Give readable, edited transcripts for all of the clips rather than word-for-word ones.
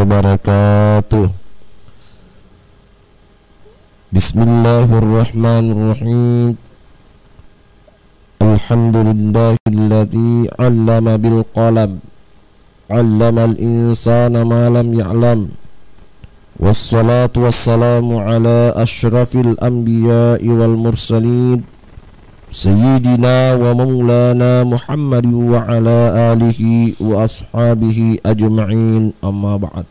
wabarakatuh. Bismillahirrahmanirrahim. Alhamdulillahilladzi 'allama bil qalam, 'allamal insana ma lam ya'lam. Wassalatu wassalamu ala asyrafil anbiya'i wal mursalin, Sayyidina wa maulana Muhammad wa ala alihi wa ashabihi ajma'in, amma ba'd.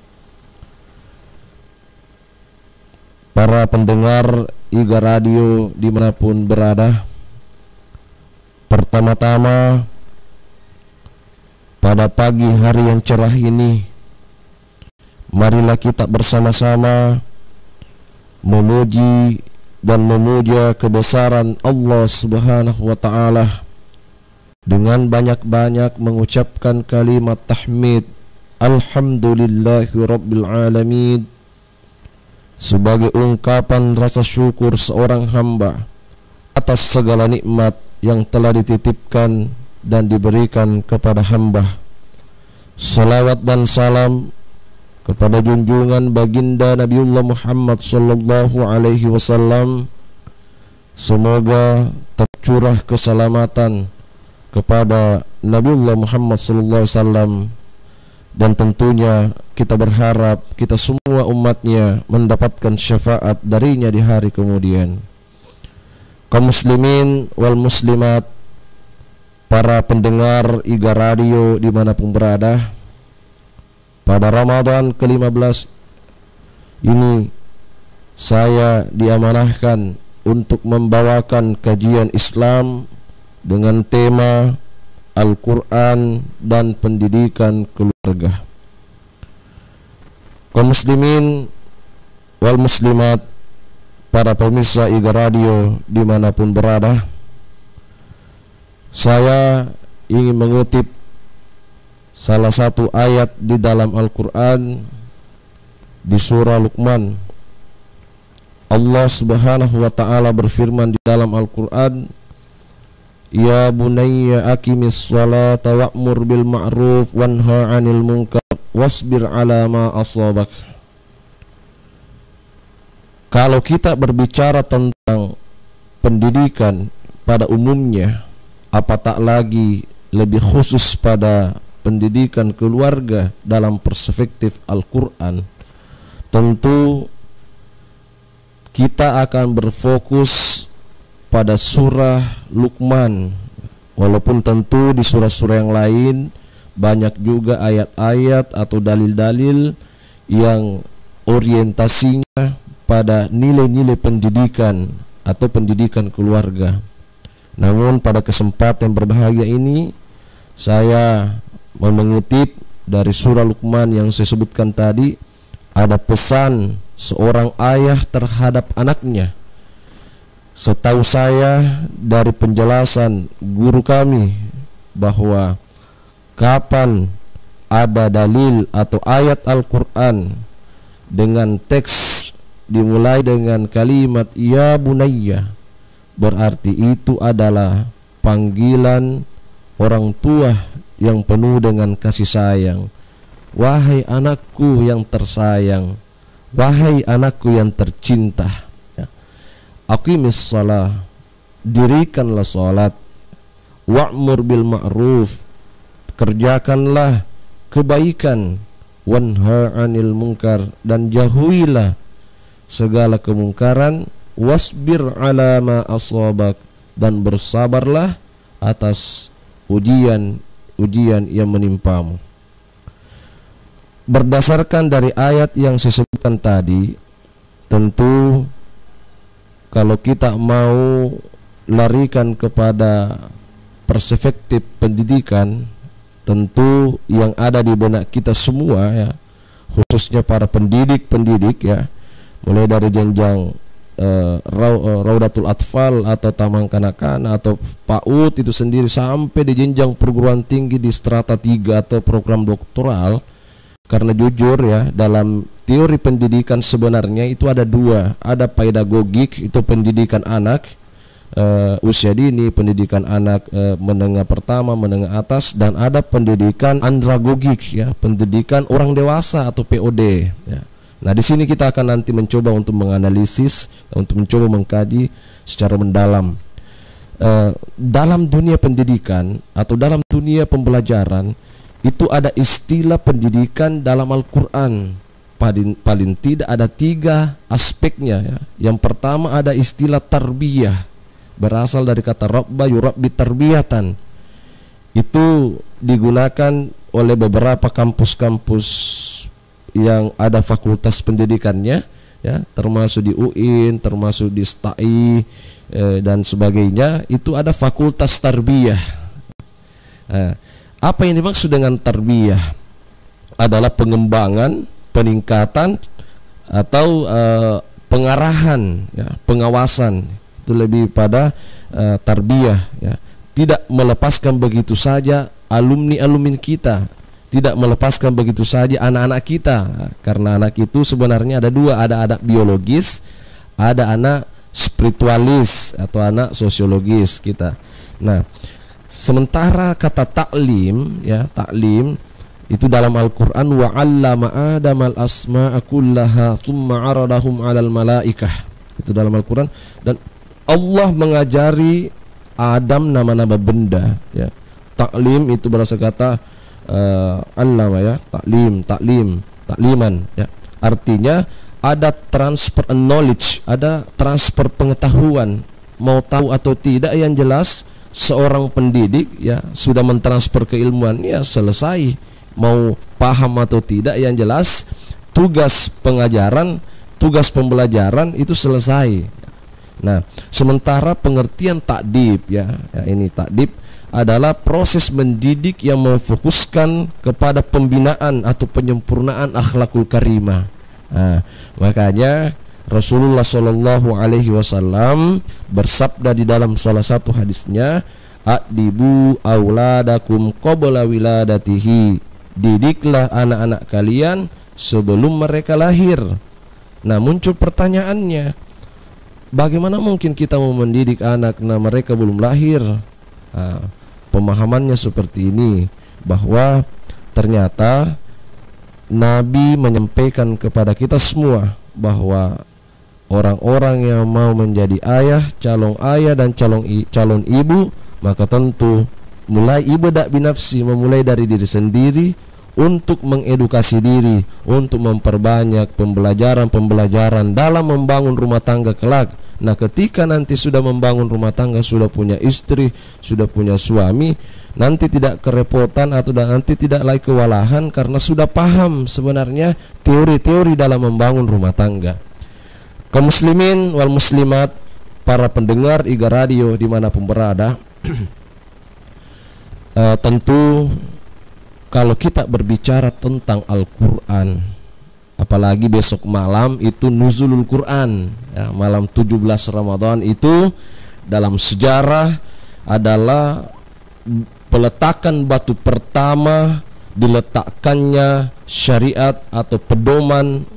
Para pendengar IGA Radio dimanapun berada, pertama-tama pada pagi hari yang cerah ini, marilah kita bersama-sama memuji dan memuja kebesaran Allah Subhanahu wa ta'ala dengan banyak-banyak mengucapkan kalimat tahmid Alhamdulillahi Rabbil Alamin, sebagai ungkapan rasa syukur seorang hamba atas segala nikmat yang telah dititipkan dan diberikan kepada hamba. Salawat dan salam kepada junjungan baginda Nabiullah Muhammad sallallahu alaihi wasallam. Semoga tercurah keselamatan kepada Nabiullah Muhammad sallallahu alaihi wasallam, dan tentunya kita berharap kita semua umatnya mendapatkan syafaat darinya di hari kemudian. Kaum muslimin wal muslimat, para pendengar IGA Radio dimanapun berada, pada Ramadan ke-15 ini saya diamanahkan untuk membawakan kajian Islam dengan tema Al-Quran dan pendidikan keluarga. Kaum muslimin wal muslimat, para pemirsa IGA Radio dimanapun berada, saya ingin mengutip salah satu ayat di dalam Al-Quran di surah Luqman. Allah Subhanahu wa ta'ala berfirman di dalam Al-Quran, Ya bunayya aqimis salata wa'mur bil ma'ruf wanha 'anil munkar wasbir 'ala ma asabak. Kalau kita berbicara tentang pendidikan pada umumnya, apa tak lagi lebih khusus pada pendidikan keluarga dalam perspektif Al-Quran, tentu kita akan berfokus pada surah Luqman. Walaupun tentu di surah-surah yang lain banyak juga ayat-ayat atau dalil-dalil yang orientasinya pada nilai-nilai pendidikan atau pendidikan keluarga. Namun pada kesempatan yang berbahagia ini, saya mengutip dari surah Luqman yang saya sebutkan tadi. Ada pesan seorang ayah terhadap anaknya. Setahu saya dari penjelasan guru kami bahwa kapan ada dalil atau ayat Al-Quran dengan teks dimulai dengan kalimat Ya bunayya, berarti itu adalah panggilan orang tua yang penuh dengan kasih sayang. Wahai anakku yang tersayang, wahai anakku yang tercinta, aqimis shalah, dirikanlah salat, wa'mur bil ma'ruf, kerjakanlah kebaikan, wanha 'anil munkar, dan jauhilah segala kemungkaran, wasbir 'ala ma asabak, dan bersabarlah atas ujian yang menimpamu. Berdasarkan dari ayat yang saya sebutkan tadi, tentu kalau kita mau larikan kepada perspektif pendidikan, tentu yang ada di benak kita semua ya, khususnya para pendidik ya, mulai dari jenjang Raudatul Atfal atau taman kanak-kanak atau PAUD itu sendiri sampai di jenjang perguruan tinggi di strata 3 atau program doktoral. Karena jujur ya, dalam teori pendidikan sebenarnya itu ada dua, ada pedagogik, itu pendidikan anak, usia dini, pendidikan anak menengah pertama, menengah atas, dan ada pendidikan andragogik, ya, pendidikan orang dewasa atau POD, ya. Nah, di sini kita akan nanti mencoba untuk menganalisis, untuk mencoba mengkaji secara mendalam. Dalam dunia pendidikan atau dalam dunia pembelajaran itu ada istilah pendidikan dalam Al-Quran. Paling tidak ada 3 aspeknya, ya. Yang pertama ada istilah tarbiyah, berasal dari kata rabba yurabbi tarbiyatan. Itu digunakan oleh beberapa kampus-kampus yang ada fakultas pendidikannya, ya, termasuk di UIN, termasuk di STAI dan sebagainya. Itu ada fakultas tarbiyah. Apa yang dimaksud dengan tarbiyah? Adalah pengembangan, peningkatan atau pengarahan, ya, pengawasan. Itu lebih pada tarbiyah, ya. Tidak melepaskan begitu saja alumni kita, tidak melepaskan begitu saja anak-anak kita, karena anak itu sebenarnya ada 2, ada anak biologis, ada anak spiritualis atau anak sosiologis kita. Nah, sementara kata taklim, ya, taklim itu dalam Al-Quran, wa 'allama Adam al-asma'a kullaha thumma 'aradahum 'alal malaikah. Itu dalam Al-Quran, dan Allah mengajari Adam nama-nama benda, ya. Taklim itu berasal kata allama, ya, takliman, ya. Artinya ada transfer knowledge, ada transfer pengetahuan. Mau tahu atau tidak, yang jelas seorang pendidik, ya, sudah mentransfer keilmuan, ya, selesai. Mau paham atau tidak, yang jelas tugas pengajaran, tugas pembelajaran itu selesai. Nah, sementara pengertian takdib, ya, ini takdib adalah proses mendidik yang memfokuskan kepada pembinaan atau penyempurnaan akhlakul karimah. Nah, makanya Rasulullah Shallallahu Alaihi Wasallam bersabda di dalam salah satu hadisnya, "Adibu auladakum qabla wiladatihi." Didiklah anak-anak kalian sebelum mereka lahir. Nah, muncul pertanyaannya, bagaimana mungkin kita mau mendidik anak nah mereka belum lahir? Nah, pemahamannya seperti ini, bahwa ternyata Nabi menyampaikan kepada kita semua bahwa orang-orang yang mau menjadi ayah dan calon ibu, maka tentu mulai ibadah binafsi, memulai dari diri sendiri untuk mengedukasi diri, untuk memperbanyak pembelajaran dalam membangun rumah tangga kelak. Nah, ketika nanti sudah membangun rumah tangga, sudah punya istri, sudah punya suami, nanti tidak kerepotan atau nanti tidak lagi kewalahan karena sudah paham sebenarnya teori-teori dalam membangun rumah tangga. Kaum muslimin wal muslimat, para pendengar Iga Radio dimanapun berada, tentu kalau kita berbicara tentang Al-Quran, apalagi besok malam itu nuzulul Quran, ya, malam 17 Ramadan itu dalam sejarah adalah peletakan batu pertama diletakkannya syariat atau pedoman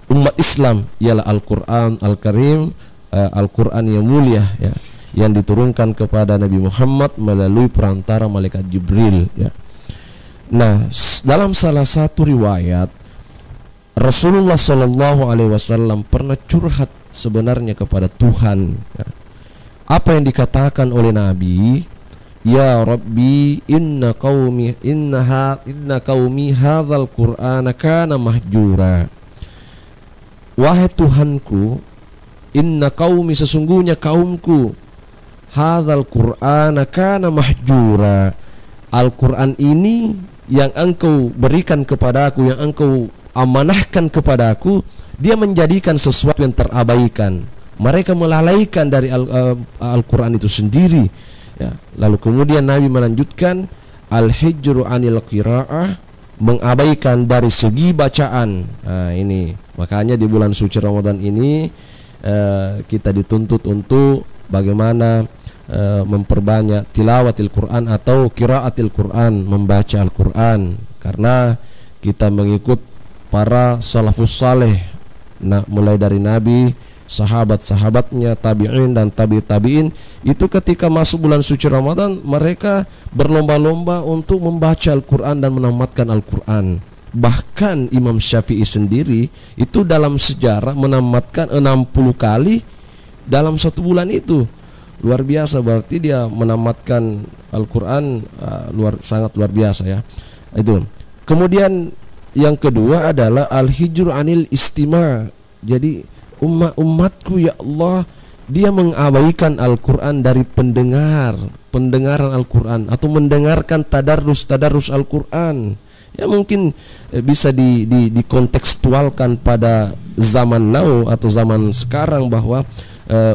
umat Islam, ialah Al-Quran Al-Karim, Al-Quran yang mulia, ya, yang diturunkan kepada Nabi Muhammad melalui perantara malaikat Jibril, ya. Nah, dalam salah satu riwayat Rasulullah Shallallahu Alaihi Wasallam pernah curhat sebenarnya kepada Tuhan, ya. Apa yang dikatakan oleh Nabi, ya Rabbi inna qaumi hadzal Qur'ana kana mahjura. Wahai Tuhanku, inna qaumi, sesungguhnya kaumku, hadzal Qur'ana kana mahjura. Al-Quran ini yang engkau berikan kepadaku, yang engkau amanahkan kepadaku, dia menjadikan sesuatu yang terabaikan. Mereka melalaikan dari Al-Quran itu sendiri, ya. Lalu kemudian Nabi melanjutkan, al-hijru anil qira'ah, mengabaikan dari segi bacaan. Nah, ini makanya di bulan suci Ramadan ini kita dituntut untuk bagaimana memperbanyak tilawatil Quran atau qiraatil Quran, membaca Al-Quran, karena kita mengikut para salafus saleh, mulai dari Nabi sahabat-sahabatnya, tabi'in dan tabi'in itu ketika masuk bulan suci Ramadan mereka berlomba-lomba untuk membaca Al-Quran dan menamatkan Al-Quran. Bahkan Imam Syafi'i sendiri itu dalam sejarah menamatkan 60 kali dalam satu bulan itu. Luar biasa, berarti dia menamatkan Al-Quran sangat luar biasa ya. Itu. Kemudian yang kedua adalah al-hijru anil istima'. Jadi umatku ya Allah, dia mengabaikan Al-Quran dari pendengaran Al-Quran atau mendengarkan tadarrus Al-Quran. Ya mungkin bisa dikontekstualkan pada zaman now atau zaman sekarang bahwa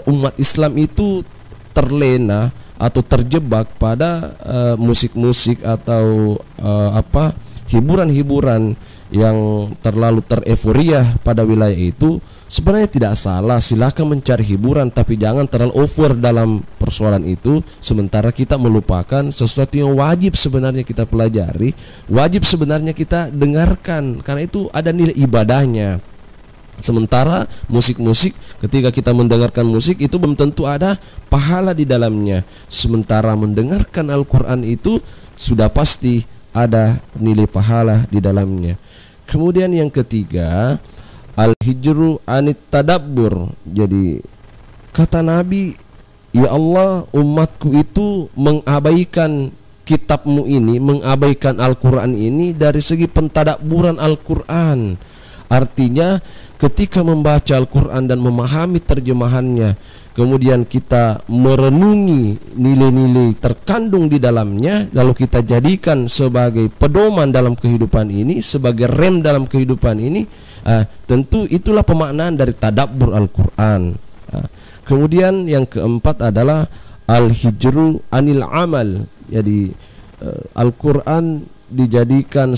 umat Islam itu terlena atau terjebak pada musik-musik atau hiburan-hiburan yang terlalu tereuforiah pada wilayah itu. Sebenarnya tidak salah, silakan mencari hiburan, tapi jangan terlalu over dalam persoalan itu, sementara kita melupakan sesuatu yang wajib sebenarnya kita pelajari, wajib sebenarnya kita dengarkan, karena itu ada nilai ibadahnya. Sementara musik-musik, ketika kita mendengarkan musik itu belum tentu ada pahala di dalamnya. Sementara mendengarkan Al-Quran itu sudah pasti ada nilai pahala di dalamnya. Kemudian yang ketiga, al-hijru anit tadabbur. Jadi kata Nabi, ya Allah, umatku itu mengabaikan kitabmu ini, mengabaikan Al-Quran ini dari segi pentadabburan Al-Quran. Artinya ketika membaca Al-Quran dan memahami terjemahannya, kemudian kita merenungi nilai-nilai terkandung di dalamnya, lalu kita jadikan sebagai pedoman dalam kehidupan ini, sebagai rem dalam kehidupan ini, tentu itulah pemaknaan dari tadabbur Al-Quran. Kemudian yang keempat adalah al-hijru anil amal. Jadi Al-Quran dijadikan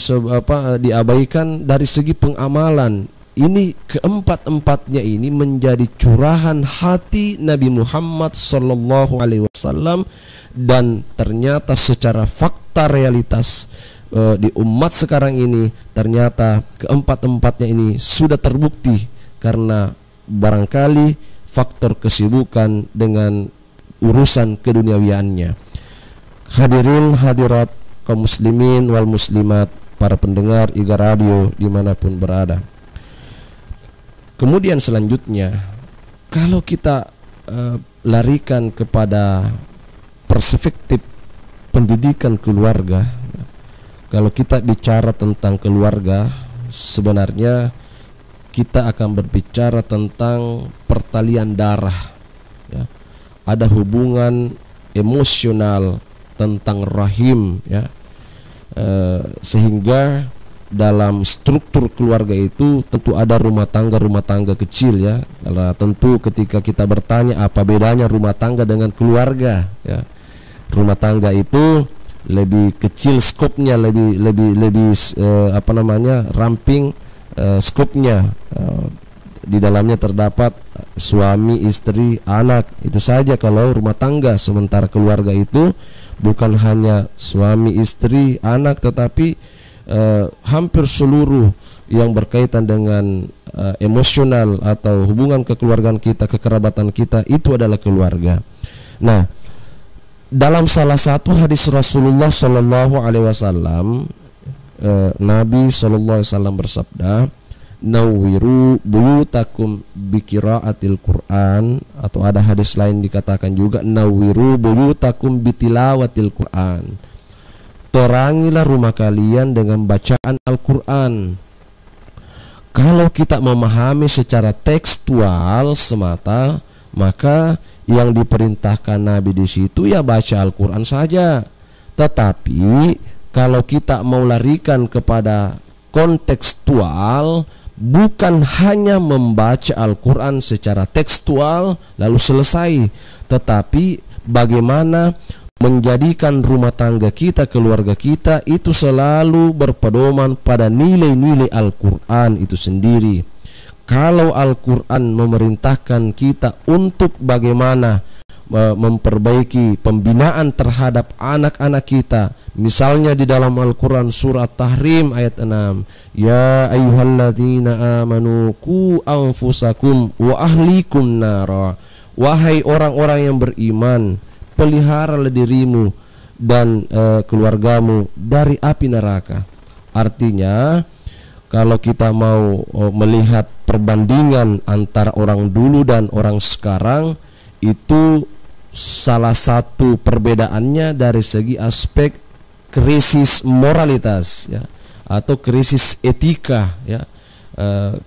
diabaikan dari segi pengamalan. Ini keempat-empatnya ini menjadi curahan hati Nabi Muhammad sallallahu alaihi wasallam, dan ternyata secara fakta realitas di umat sekarang ini ternyata keempat-empatnya ini sudah terbukti karena barangkali faktor kesibukan dengan urusan keduniawiannya. Hadirin hadirat kaum muslimin wal muslimat, para pendengar IGA Radio dimanapun berada. Kemudian selanjutnya, kalau kita larikan kepada perspektif pendidikan keluarga, kalau kita bicara tentang keluarga, sebenarnya kita akan berbicara tentang pertalian darah ya. Ada hubungan emosional tentang rahim ya. Sehingga dalam struktur keluarga itu tentu ada rumah tangga kecil ya. Karena tentu ketika kita bertanya apa bedanya rumah tangga dengan keluarga ya, rumah tangga itu lebih kecil skopnya, lebih ramping skopnya. Di dalamnya terdapat suami, istri, anak, itu saja kalau rumah tangga. Sementara keluarga itu bukan hanya suami, istri, anak, tetapi hampir seluruh yang berkaitan dengan emosional atau hubungan kekeluargaan kita, kekerabatan kita, itu adalah keluarga. Nah, dalam salah satu hadis Rasulullah Sallallahu Alaihi Wasallam, Nabi Sallallahu Alaihi Wasallam bersabda, "Nawwiru buyutakum biqiraatil Qur'an," atau ada hadis lain dikatakan juga "Nawwiru buyutakum bitilawatil Qur'an." Terangilah rumah kalian dengan bacaan Al-Quran. Kalau kita memahami secara tekstual semata, maka yang diperintahkan Nabi di situ ya baca Al-Quran saja. Tetapi kalau kita mau larikan kepada kontekstual, bukan hanya membaca Al-Quran secara tekstual lalu selesai, tetapi bagaimana menjadikan rumah tangga kita, keluarga kita itu selalu berpedoman pada nilai-nilai Al-Quran itu sendiri. Kalau Al-Quran memerintahkan kita untuk bagaimana memperbaiki pembinaan terhadap anak-anak kita. Misalnya di dalam Al-Quran surat Tahrim ayat 6, ya ayyuhalladzina amanu qu anfusakum wa ahlikum nara. Wahai orang-orang yang beriman, peliharalah dirimu dan keluargamu dari api neraka. Artinya kalau kita mau melihat perbandingan antara orang dulu dan orang sekarang, itu salah satu perbedaannya dari segi aspek krisis moralitas, ya, atau krisis etika, ya.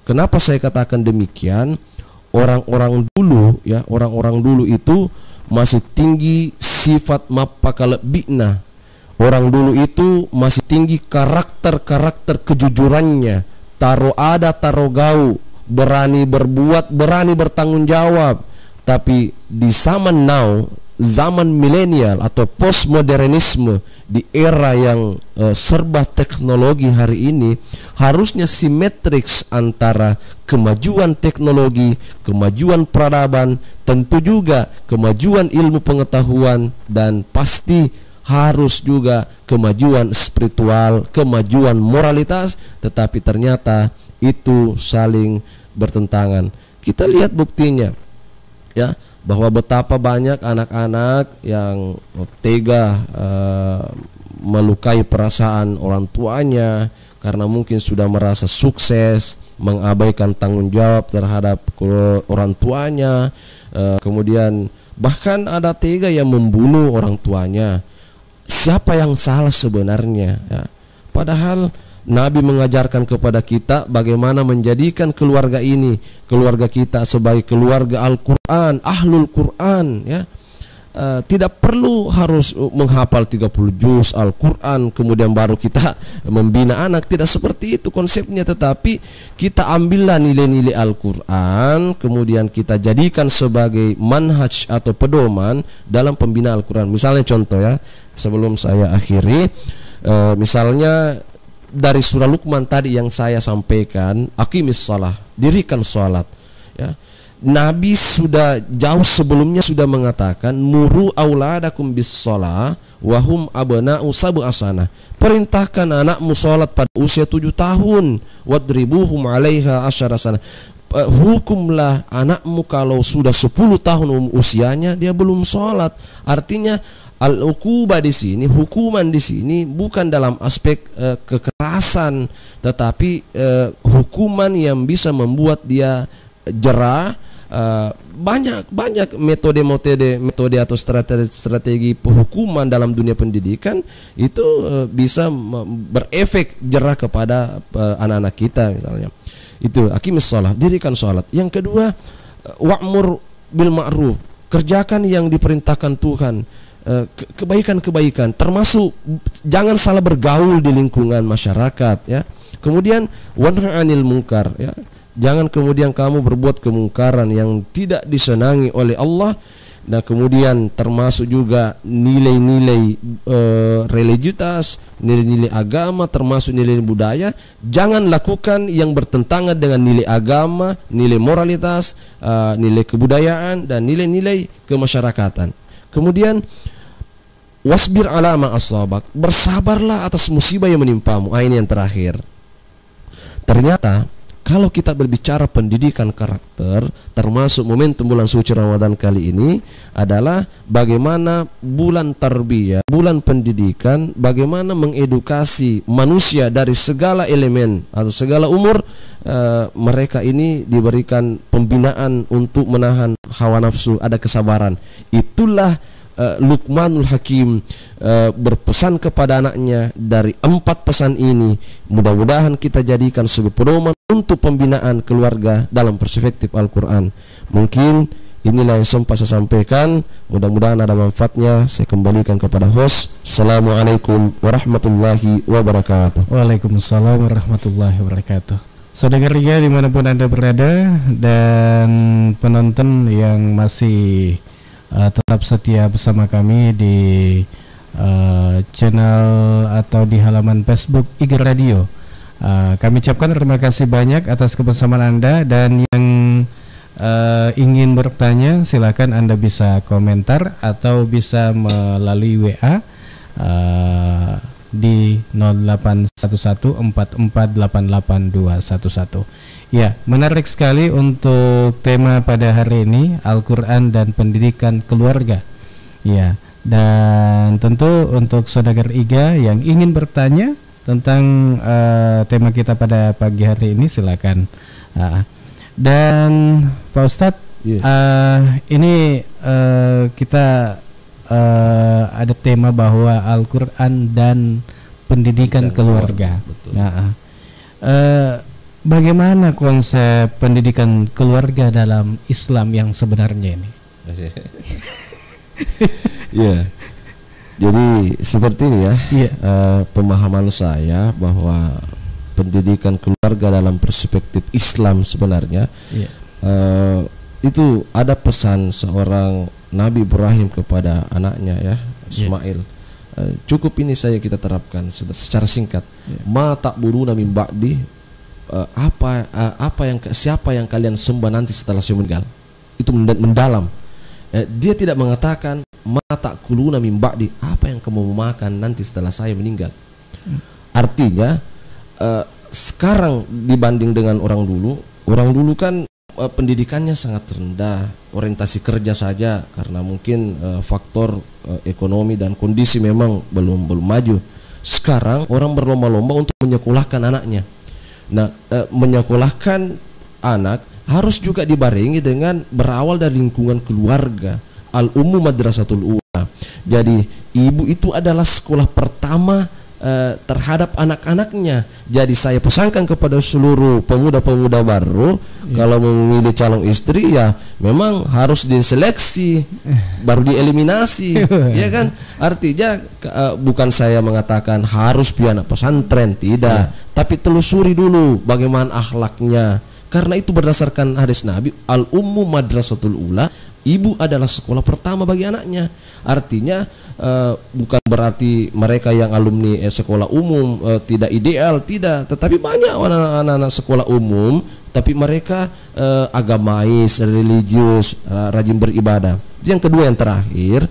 Kenapa saya katakan demikian? Orang-orang dulu, ya, orang-orang dulu itu masih tinggi sifat mapakalebina. Orang dulu itu masih tinggi karakter kejujurannya, taro ada taro gau, berani berbuat, berani bertanggung jawab. Tapi di zaman now, zaman milenial atau postmodernisme, di era yang serba teknologi hari ini, harusnya simetriks antara kemajuan teknologi, kemajuan peradaban, tentu juga kemajuan ilmu pengetahuan, dan pasti harus juga kemajuan spiritual, kemajuan moralitas. Tetapi ternyata itu saling bertentangan. Kita lihat buktinya, ya, bahwa betapa banyak anak-anak yang tega melukai perasaan orang tuanya karena mungkin sudah merasa sukses, mengabaikan tanggung jawab terhadap orang tuanya, kemudian bahkan ada tega yang membunuh orang tuanya. Siapa yang salah sebenarnya, ya? Padahal Nabi mengajarkan kepada kita bagaimana menjadikan keluarga ini, keluarga kita sebagai keluarga Al-Quran, Ahlul Quran, ya. Tidak perlu harus menghafal 30 juz Al-Quran kemudian baru kita membina anak. Tidak seperti itu konsepnya. Tetapi kita ambillah nilai-nilai Al-Quran, kemudian kita jadikan sebagai manhaj atau pedoman dalam pembinaan Al-Quran. Misalnya contoh, ya, sebelum saya akhiri, misalnya dari surah Luqman tadi yang saya sampaikan, aqimis shalah, dirikan sholat, ya. Nabi sudah jauh sebelumnya sudah mengatakan muru auladakum bis shalah wa hum abna'u sab'a sanah. Perintahkan anakmu sholat pada usia 7 tahun, wadribuhum 'alaiha 10 sanah. Hukumlah anakmu kalau sudah 10 tahun usianya dia belum sholat. Artinya al-uqubah di sini, hukuman di sini bukan dalam aspek kekerasan, tetapi hukuman yang bisa membuat dia jerah. Banyak metode atau strategi penghukuman dalam dunia pendidikan itu bisa berefek jerah kepada anak-anak kita. Misalnya itu aqimis shalah, dirikan sholat. Yang kedua, wa'mur bil ma'ruf, kerjakan yang diperintahkan Tuhan, kebaikan-kebaikan, termasuk jangan salah bergaul di lingkungan masyarakat, ya. Kemudian wanha 'anil munkar, ya. Jangan kemudian kamu berbuat kemungkaran yang tidak disenangi oleh Allah. Nah, kemudian termasuk juga nilai-nilai religiusitas, nilai-nilai agama, termasuk nilai budaya. Jangan lakukan yang bertentangan dengan nilai agama, nilai moralitas, nilai kebudayaan, dan nilai-nilai kemasyarakatan. Kemudian wasbir ala ma asabak, bersabarlah atas musibah yang menimpamu. Ini yang terakhir. Ternyata kalau kita berbicara pendidikan karakter, termasuk momentum bulan suci Ramadan kali ini adalah bagaimana bulan tarbiyah, bulan pendidikan, bagaimana mengedukasi manusia dari segala elemen atau segala umur. Mereka ini diberikan pembinaan untuk menahan hawa nafsu, ada kesabaran. Itulah Luqmanul Hakim berpesan kepada anaknya. Dari 4 pesan ini mudah-mudahan kita jadikan sebagai pedoman untuk pembinaan keluarga dalam perspektif Al-Quran. Mungkin inilah yang sempat saya sampaikan, mudah-mudahan ada manfaatnya. Saya kembalikan kepada host. Assalamualaikum warahmatullahi wabarakatuh. Waalaikumsalam warahmatullahi wabarakatuh. Saudara Ria dimanapun Anda berada, dan penonton yang masih tetap setia bersama kami di channel atau di halaman Facebook IG Radio. Kami ucapkan terima kasih banyak atas kebersamaan Anda, dan yang ingin bertanya, silakan Anda bisa komentar atau bisa melalui WA di 081144882211. Ya, menarik sekali untuk tema pada hari ini, Al-Quran dan pendidikan keluarga. Ya, dan tentu untuk saudagar IGA yang ingin bertanya tentang tema kita pada pagi hari ini, silakan. Dan Pak Ustadz, ini kita ada tema bahwa Al-Quran dan pendidikan keluarga. Bagaimana konsep pendidikan keluarga dalam Islam yang sebenarnya ini? Ya, jadi seperti ini ya, pemahaman saya bahwa pendidikan keluarga dalam perspektif Islam sebenarnya itu ada pesan seorang Nabi Ibrahim kepada anaknya ya, Ismail. Cukup ini saya kita terapkan secara singkat. Ma ta'buduna min ba'di, siapa yang kalian sembah nanti setelah saya meninggal. Itu mendalam. Dia tidak mengatakan ma ta'kuluna min ba'di, apa yang kamu makan nanti setelah saya meninggal. Artinya sekarang dibanding dengan orang dulu kan pendidikannya sangat rendah, orientasi kerja saja karena mungkin faktor ekonomi dan kondisi memang belum maju. Sekarang orang berlomba-lomba untuk menyekolahkan anaknya. Nah, menyekolahkan anak harus juga dibarengi dengan berawal dari lingkungan keluarga. Al-Ummu Madrasatul Ula. Jadi ibu itu adalah sekolah pertama terhadap anak-anaknya. Jadi saya pesankan kepada seluruh pemuda-pemuda baru, kalau memilih calon istri ya memang harus diseleksi, baru dieliminasi, ya kan? Artinya bukan saya mengatakan harus pianak pesantren, tidak, tapi telusuri dulu bagaimana akhlaknya. Karena itu berdasarkan hadis Nabi, Al-Ummu Madrasatul Ula, ibu adalah sekolah pertama bagi anaknya. Artinya bukan berarti mereka yang alumni sekolah umum tidak ideal, tidak. Tetapi banyak anak-anak sekolah umum, tapi mereka agamais, religius, rajin beribadah. Yang kedua yang terakhir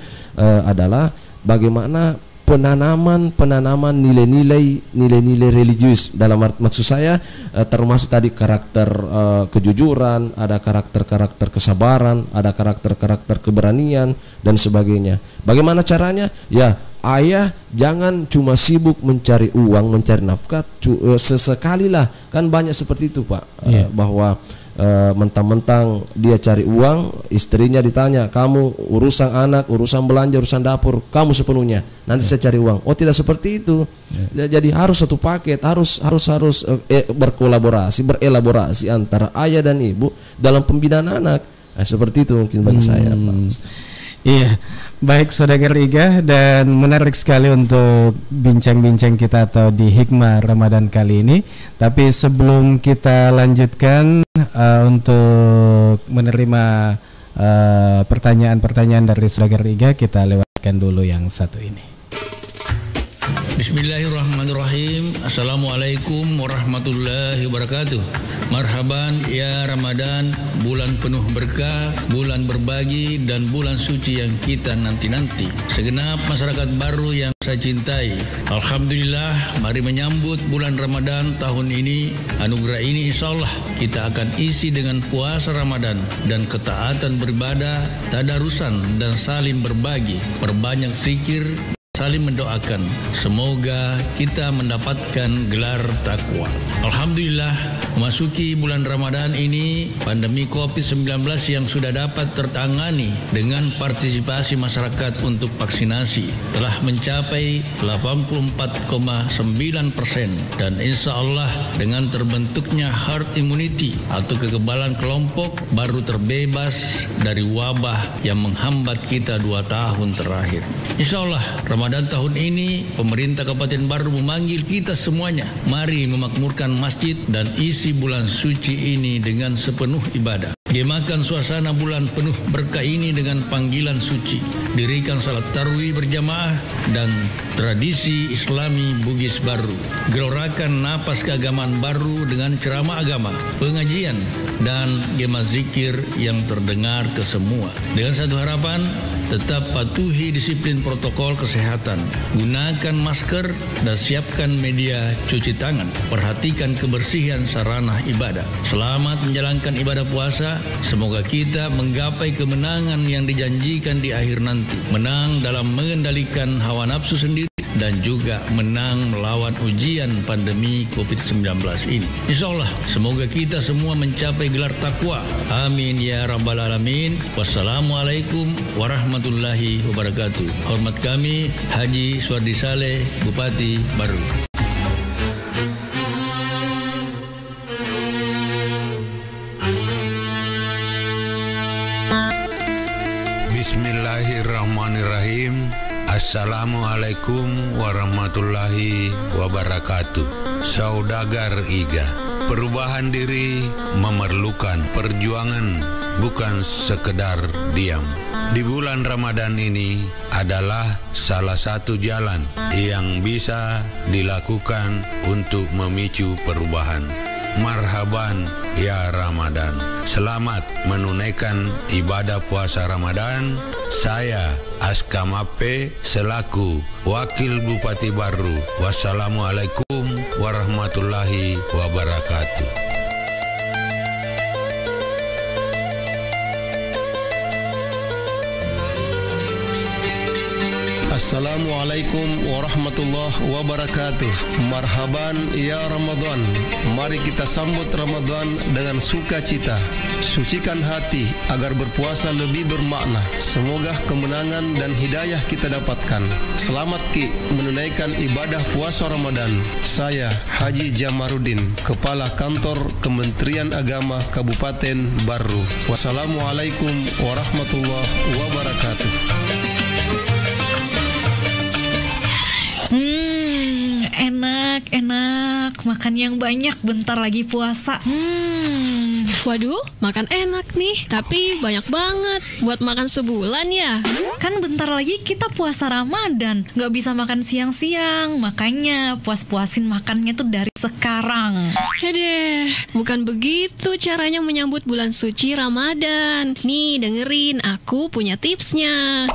adalah bagaimana penanaman nilai-nilai religius dalam maksud saya termasuk tadi karakter kejujuran, ada karakter kesabaran, ada karakter keberanian dan sebagainya. Bagaimana caranya? Ya, ayah jangan cuma sibuk mencari uang, mencari nafkah, sesekali lah, kan banyak seperti itu Pak, bahwa mentang-mentang dia cari uang, istrinya ditanya, kamu urusan anak, urusan belanja, urusan dapur, kamu sepenuhnya, nanti saya cari uang. Oh, tidak seperti itu. Jadi harus satu paket, harus berkolaborasi, berelaborasi antara ayah dan ibu dalam pembinaan anak. Nah, seperti itu mungkin bagi saya Pak. Iya, baik saudagar IGA, dan menarik sekali untuk bincang-bincang kita atau di Hikmah Ramadan kali ini. Tapi sebelum kita lanjutkan untuk menerima pertanyaan-pertanyaan dari saudagar IGA, kita lewatkan dulu yang satu ini. Bismillahirrahmanirrahim. Assalamualaikum warahmatullahi wabarakatuh. Marhaban ya Ramadan, bulan penuh berkah, bulan berbagi, dan bulan suci yang kita nanti-nanti. Segenap masyarakat baru yang saya cintai, alhamdulillah, mari menyambut bulan Ramadan tahun ini. Anugerah ini insyaallah kita akan isi dengan puasa Ramadan dan ketaatan beribadah, tadarusan dan saling berbagi, perbanyak zikir, saling mendoakan. Semoga kita mendapatkan gelar takwa. Alhamdulillah, memasuki bulan Ramadan ini, pandemi COVID-19 yang sudah dapat tertangani dengan partisipasi masyarakat untuk vaksinasi telah mencapai 84,9%, dan insya Allah dengan terbentuknya herd immunity atau kekebalan kelompok baru terbebas dari wabah yang menghambat kita 2 tahun terakhir. Insya Allah Ramadan tahun ini pemerintah Kabupaten Baru memanggil kita semuanya, mari memakmurkan masjid dan isi bulan suci ini dengan sepenuh ibadah. Gemakan suasana bulan penuh berkah ini dengan panggilan suci, dirikan salat tarawih berjamaah dan tradisi Islami Bugis baru. Gelorakan napas keagamaan baru dengan ceramah agama, pengajian, dan gema zikir yang terdengar ke semua. Dengan satu harapan, tetap patuhi disiplin protokol kesehatan. Gunakan masker dan siapkan media cuci tangan. Perhatikan kebersihan sarana ibadah. Selamat menjalankan ibadah puasa. Semoga kita menggapai kemenangan yang dijanjikan di akhir nanti. Menang dalam mengendalikan hawa nafsu sendiri dan juga menang melawan ujian pandemi COVID-19 ini. Insya Allah, semoga kita semua mencapai gelar takwa. Amin ya rabbal alamin. Wassalamualaikum warahmatullahi wabarakatuh. Hormat kami Haji Suwardi Saleh, Bupati Baru. Bismillahirrahmanirrahim. Assalamualaikum warahmatullahi wabarakatuh. Saudagar Iga, perubahan diri memerlukan perjuangan, bukan sekedar diam. Di bulan Ramadan ini adalah salah satu jalan yang bisa dilakukan untuk memicu perubahan. Marhaban ya Ramadan. Selamat menunaikan ibadah puasa Ramadan. Saya Aska Mape selaku Wakil Bupati Baru. Wassalamualaikum warahmatullahi wabarakatuh. Assalamualaikum warahmatullahi wabarakatuh. Marhaban ya Ramadan. Mari kita sambut Ramadan dengan sukacita. Sucikan hati agar berpuasa lebih bermakna. Semoga kemenangan dan hidayah kita dapatkan. Selamat Ki menunaikan ibadah puasa Ramadan. Saya Haji Jamarudin, Kepala Kantor Kementerian Agama Kabupaten Baru. Wassalamualaikum warahmatullahi wabarakatuh. Enak makan yang banyak, bentar lagi puasa. Waduh, makan enak nih, tapi banyak banget buat makan sebulan ya. Kan bentar lagi kita puasa Ramadan, gak bisa makan siang-siang. Makanya puas-puasin makannya tuh dari sekarang. Deh, bukan begitu caranya menyambut bulan suci Ramadan. Nih dengerin, aku punya tipsnya.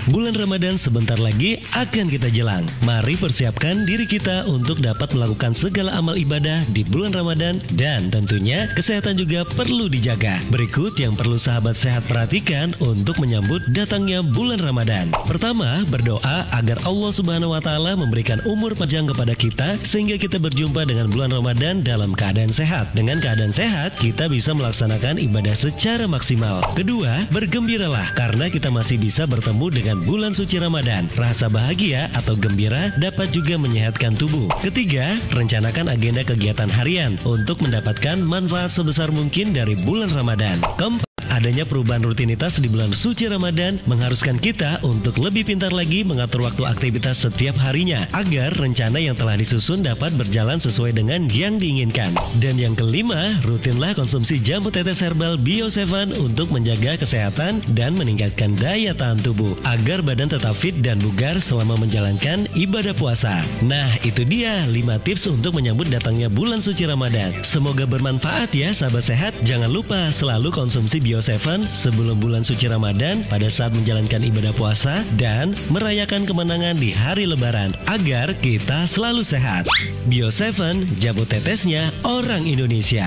Bulan Ramadan sebentar lagi akan kita jelang. Mari persiapkan diri kita untuk dapat melakukan segala amal ibadah di bulan Ramadan, dan tentunya kesehatan juga perlu dijaga. Berikut yang perlu sahabat sehat perhatikan untuk menyambut datangnya bulan Ramadan. Pertama, berdoa agar Allah Subhanahu wa Ta'ala memberikan umur panjang kepada kita sehingga kita berjumpa dengan bulan Ramadan dalam keadaan sehat. Dengan keadaan sehat, kita bisa melaksanakan ibadah secara maksimal. Kedua, bergembiralah karena kita masih bisa bertemu dengan bulan suci Ramadan. Rasa bahagia atau gembira dapat juga menyehatkan tubuh. Ketiga, rencanakan agenda kegiatan harian untuk mendapatkan manfaat sebesar mungkin dari bulan Ramadan. Keempat, adanya perubahan rutinitas di bulan suci Ramadan mengharuskan kita untuk lebih pintar lagi mengatur waktu aktivitas setiap harinya agar rencana yang telah disusun dapat berjalan sesuai dengan yang diinginkan. Dan yang kelima, rutinlah konsumsi jamu tetes herbal Bio7 untuk menjaga kesehatan dan meningkatkan daya tahan tubuh agar badan tetap fit dan bugar selama menjalankan ibadah puasa. Nah, itu dia 5 tips untuk menyambut datangnya bulan suci Ramadan. Semoga bermanfaat ya sahabat sehat. Jangan lupa selalu konsumsi Bio7 sebelum bulan suci Ramadan pada saat menjalankan ibadah puasa dan merayakan kemenangan di hari Lebaran agar kita selalu sehat. Bio7, jamu tetesnya orang Indonesia.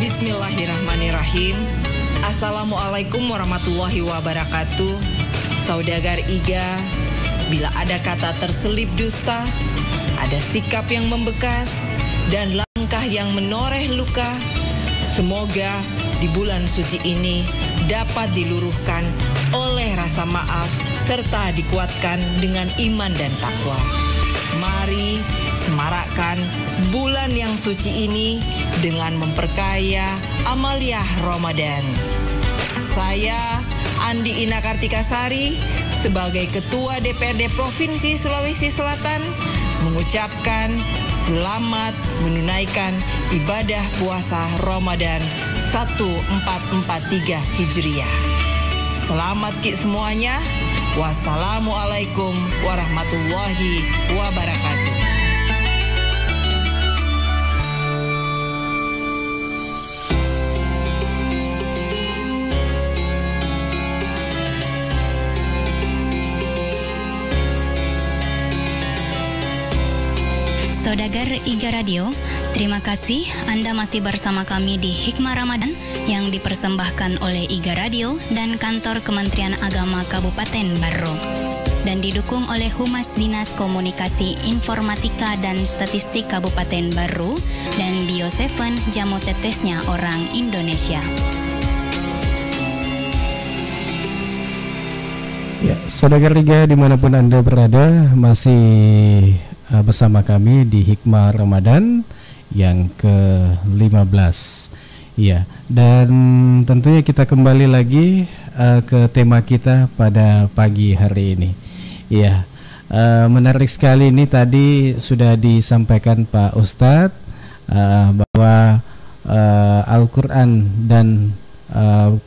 Bismillahirrahmanirrahim. Assalamualaikum warahmatullahi wabarakatuh. Saudagar Iga, bila ada kata terselip dusta, ada sikap yang membekas, dan langkah yang menoreh luka, semoga di bulan suci ini dapat diluruhkan oleh rasa maaf serta dikuatkan dengan iman dan takwa. Mari semarakkan bulan yang suci ini dengan memperkaya amaliah Ramadan. Saya Andi Ina Kartikasari sebagai Ketua DPRD Provinsi Sulawesi Selatan mengucapkan selamat menunaikan ibadah puasa Ramadan 1443 Hijriah. Selamat Ki semuanya. Wassalamualaikum warahmatullahi wabarakatuh. Saudagar Iga Radio, terima kasih Anda masih bersama kami di Hikmah Ramadan yang dipersembahkan oleh Iga Radio dan Kantor Kementerian Agama Kabupaten Barro dan didukung oleh Humas Dinas Komunikasi Informatika dan Statistik Kabupaten Barro dan Bio7 Jamu Tetesnya Orang Indonesia. Ya, Saudagar Iga dimanapun Anda berada, masih bersama kami di Hikmah Ramadan yang ke-15. Ya, dan tentunya kita kembali lagi ke tema kita pada pagi hari ini. Ya, menarik sekali ini tadi sudah disampaikan Pak Ustadz bahwa Al-Quran dan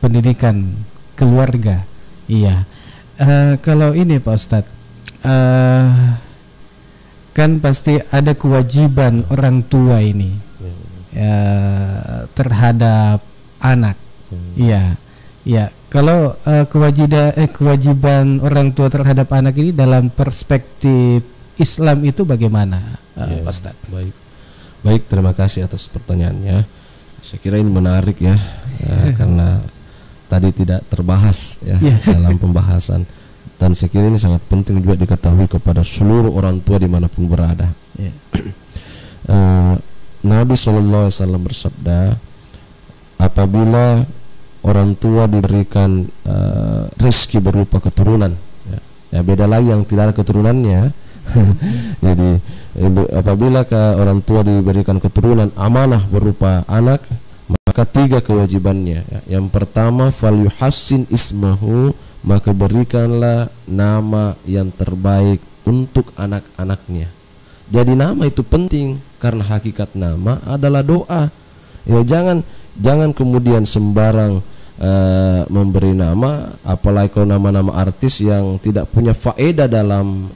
pendidikan keluarga. Iya, kalau ini Pak Ustadz, kan pasti ada kewajiban orang tua ini terhadap anak. Iya, ya. Kalau kewajiban orang tua terhadap anak ini dalam perspektif Islam itu bagaimana, Pak Ustadz? Baik, terima kasih atas pertanyaannya. Saya kira ini menarik ya, karena tadi tidak terbahas ya dalam pembahasan. Dan saya kira ini sangat penting juga diketahui kepada seluruh orang tua dimanapun berada. Nabi SAW bersabda, apabila orang tua diberikan rezeki berupa keturunan, ya beda lagi yang tidak ada keturunannya. Jadi apabila orang tua diberikan keturunan amanah berupa anak, maka 3 kewajibannya. Yang pertama, fal yuhassin ismahu, maka berikanlah nama yang terbaik untuk anak-anaknya. Jadi nama itu penting karena hakikat nama adalah doa. Ya, jangan kemudian sembarang memberi nama, apalagi kalau nama-nama artis yang tidak punya faedah dalam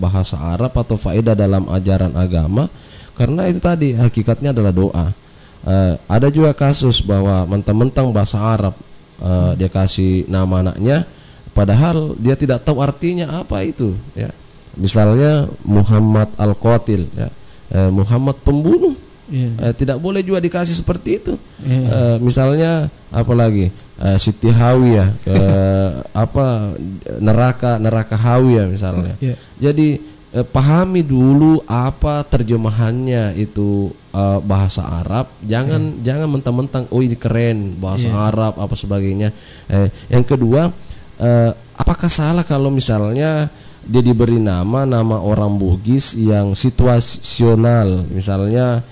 bahasa Arab atau faedah dalam ajaran agama, karena itu tadi hakikatnya adalah doa. Ada juga kasus bahwa mentang-mentang bahasa Arab dia kasih nama anaknya, padahal dia tidak tahu artinya apa itu, ya. Misalnya Muhammad Al-Qatil, ya. Muhammad pembunuh, tidak boleh juga dikasih seperti itu. Misalnya apalagi Siti Hawiyah, neraka Hawiyah misalnya. Jadi pahami dulu apa terjemahannya itu bahasa Arab. Jangan mentang-mentang oh ini keren bahasa Arab apa sebagainya. Yang kedua, apakah salah kalau misalnya dia diberi nama orang Bugis yang situasional, misalnya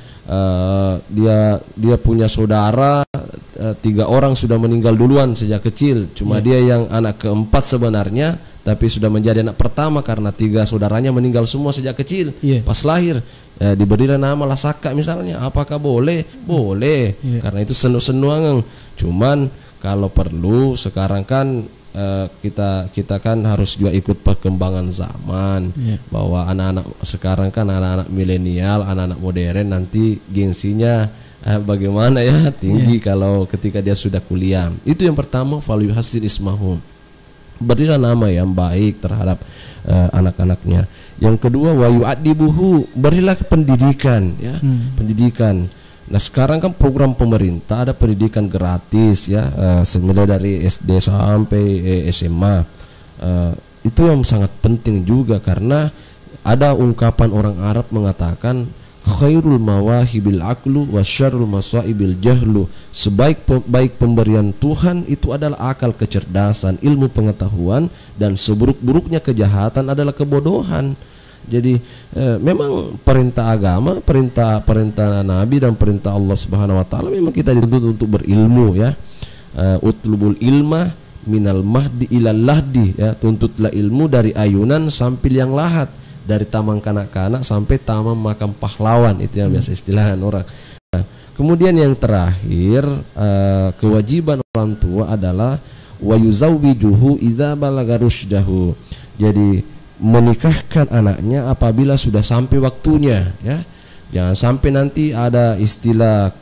dia punya saudara 3 orang sudah meninggal duluan sejak kecil, cuma dia yang anak keempat sebenarnya, tapi sudah menjadi anak pertama karena 3 saudaranya meninggal semua sejak kecil. Pas lahir diberilah nama Lasaka misalnya, apakah boleh? Boleh, karena itu senu-senuangan. Cuman kalau perlu sekarang kan kita kan harus juga ikut perkembangan zaman, bahwa anak-anak sekarang kan anak-anak milenial, anak-anak modern, nanti gengsinya bagaimana ya, tinggi kalau ketika dia sudah kuliah. Itu yang pertama, value hasil ismahum, berilah nama yang baik terhadap anak-anaknya. Yang kedua, wa yu'adibuhu, berilah pendidikan, ya. Pendidikan. Nah sekarang kan program pemerintah ada pendidikan gratis, ya, mulai dari SD sampai SMA. Itu yang sangat penting juga, karena ada ungkapan orang Arab mengatakan khairul mawahibil aqlu wa syarrul masaibil jahlu. Sebaik pemberian Tuhan itu adalah akal kecerdasan, ilmu pengetahuan, dan seburuk-buruknya kejahatan adalah kebodohan. Jadi memang perintah agama, perintah Nabi dan perintah Allah Subhanahu wa taala, memang kita dituntut untuk berilmu, ya. Utlubul ilma minal mahdi ilal lahdi, ya, tuntutlah ilmu dari ayunan sampai liang lahat, dari taman kanak-kanak sampai taman makam pahlawan, itu yang biasa istilahan orang. Nah, kemudian yang terakhir, kewajiban orang tua adalah wa yuzawwijuhu idza balagha rusydahu. Jadi menikahkan anaknya apabila sudah sampai waktunya, ya. Jangan sampai nanti ada istilah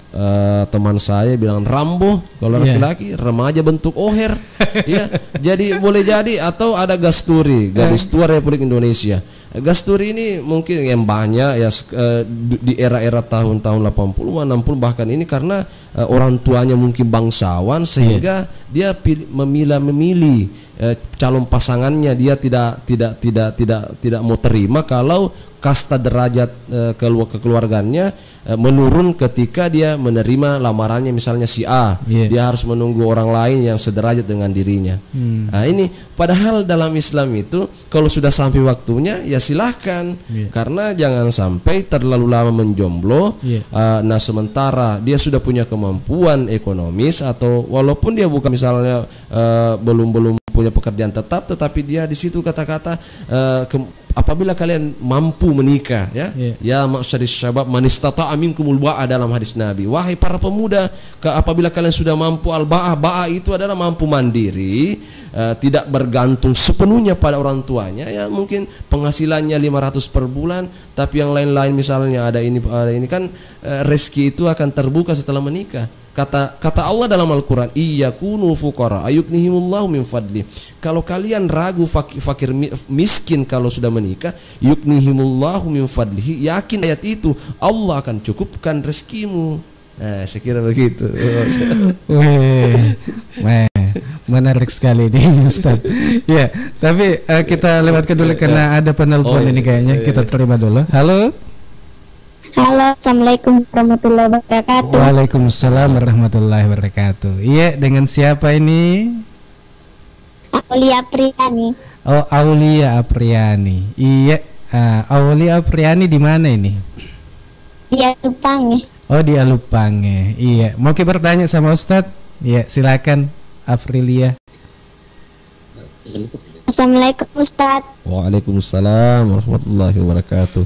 teman saya bilang Rambo kalau laki-laki, remaja bentuk oher, ya. Jadi boleh jadi, atau ada gasturi, gadis tua Republik Indonesia. Gasturi ini mungkin yang banyak ya di era-era tahun-tahun 80, 60 bahkan ini, karena orang tuanya mungkin bangsawan sehingga dia memilih calon pasangannya, dia tidak mau terima kalau kasta derajat kekeluarganya menurun ketika dia menerima lamarannya, misalnya si A, dia harus menunggu orang lain yang sederajat dengan dirinya. Nah, ini padahal dalam Islam itu kalau sudah sampai waktunya ya silahkan, karena jangan sampai terlalu lama menjomblo. Nah, sementara dia sudah punya kemampuan ekonomis, atau walaupun dia bukan misalnya belum punya pekerjaan tetap, tetapi dia di situ kata-kata apabila kalian mampu menikah, ya ma'syaris syabab man istata'a minkumul ba'a, dalam hadis Nabi, wahai para pemuda, apabila kalian sudah mampu al-ba'ah, ba'ah itu adalah mampu mandiri, tidak bergantung sepenuhnya pada orang tuanya, ya mungkin penghasilannya 500 per bulan, tapi yang lain-lain misalnya ada ini kan, rezeki itu akan terbuka setelah menikah. Kata Allah dalam Al-Quran, iyakunu fuqara ayuknihimullahu min fadli. Kalau kalian ragu fakir miskin kalau sudah menikah, yuknihimullahu min fadlihi, yakin ayat itu Allah akan cukupkan rezekimu. Nah, saya kira begitu. Menarik sekali nih Ustaz. Ya, tapi kita lewatkan dulu karena ada penelpon ini kayaknya. Kita terima dulu. Halo. Halo, assalamualaikum warahmatullahi wabarakatuh. Waalaikumsalam warahmatullahi wabarakatuh. Iya, dengan siapa ini? Aulia Apriani. Oh, Aulia Apriani. Iya, Aulia Apriani di mana ini? Di Alupange. Oh, di Alupange. Iya, mau bertanya sama Ustadz? Iya, silakan Aprilia. Assalamualaikum Ustadz. Waalaikumsalam warahmatullahi wabarakatuh.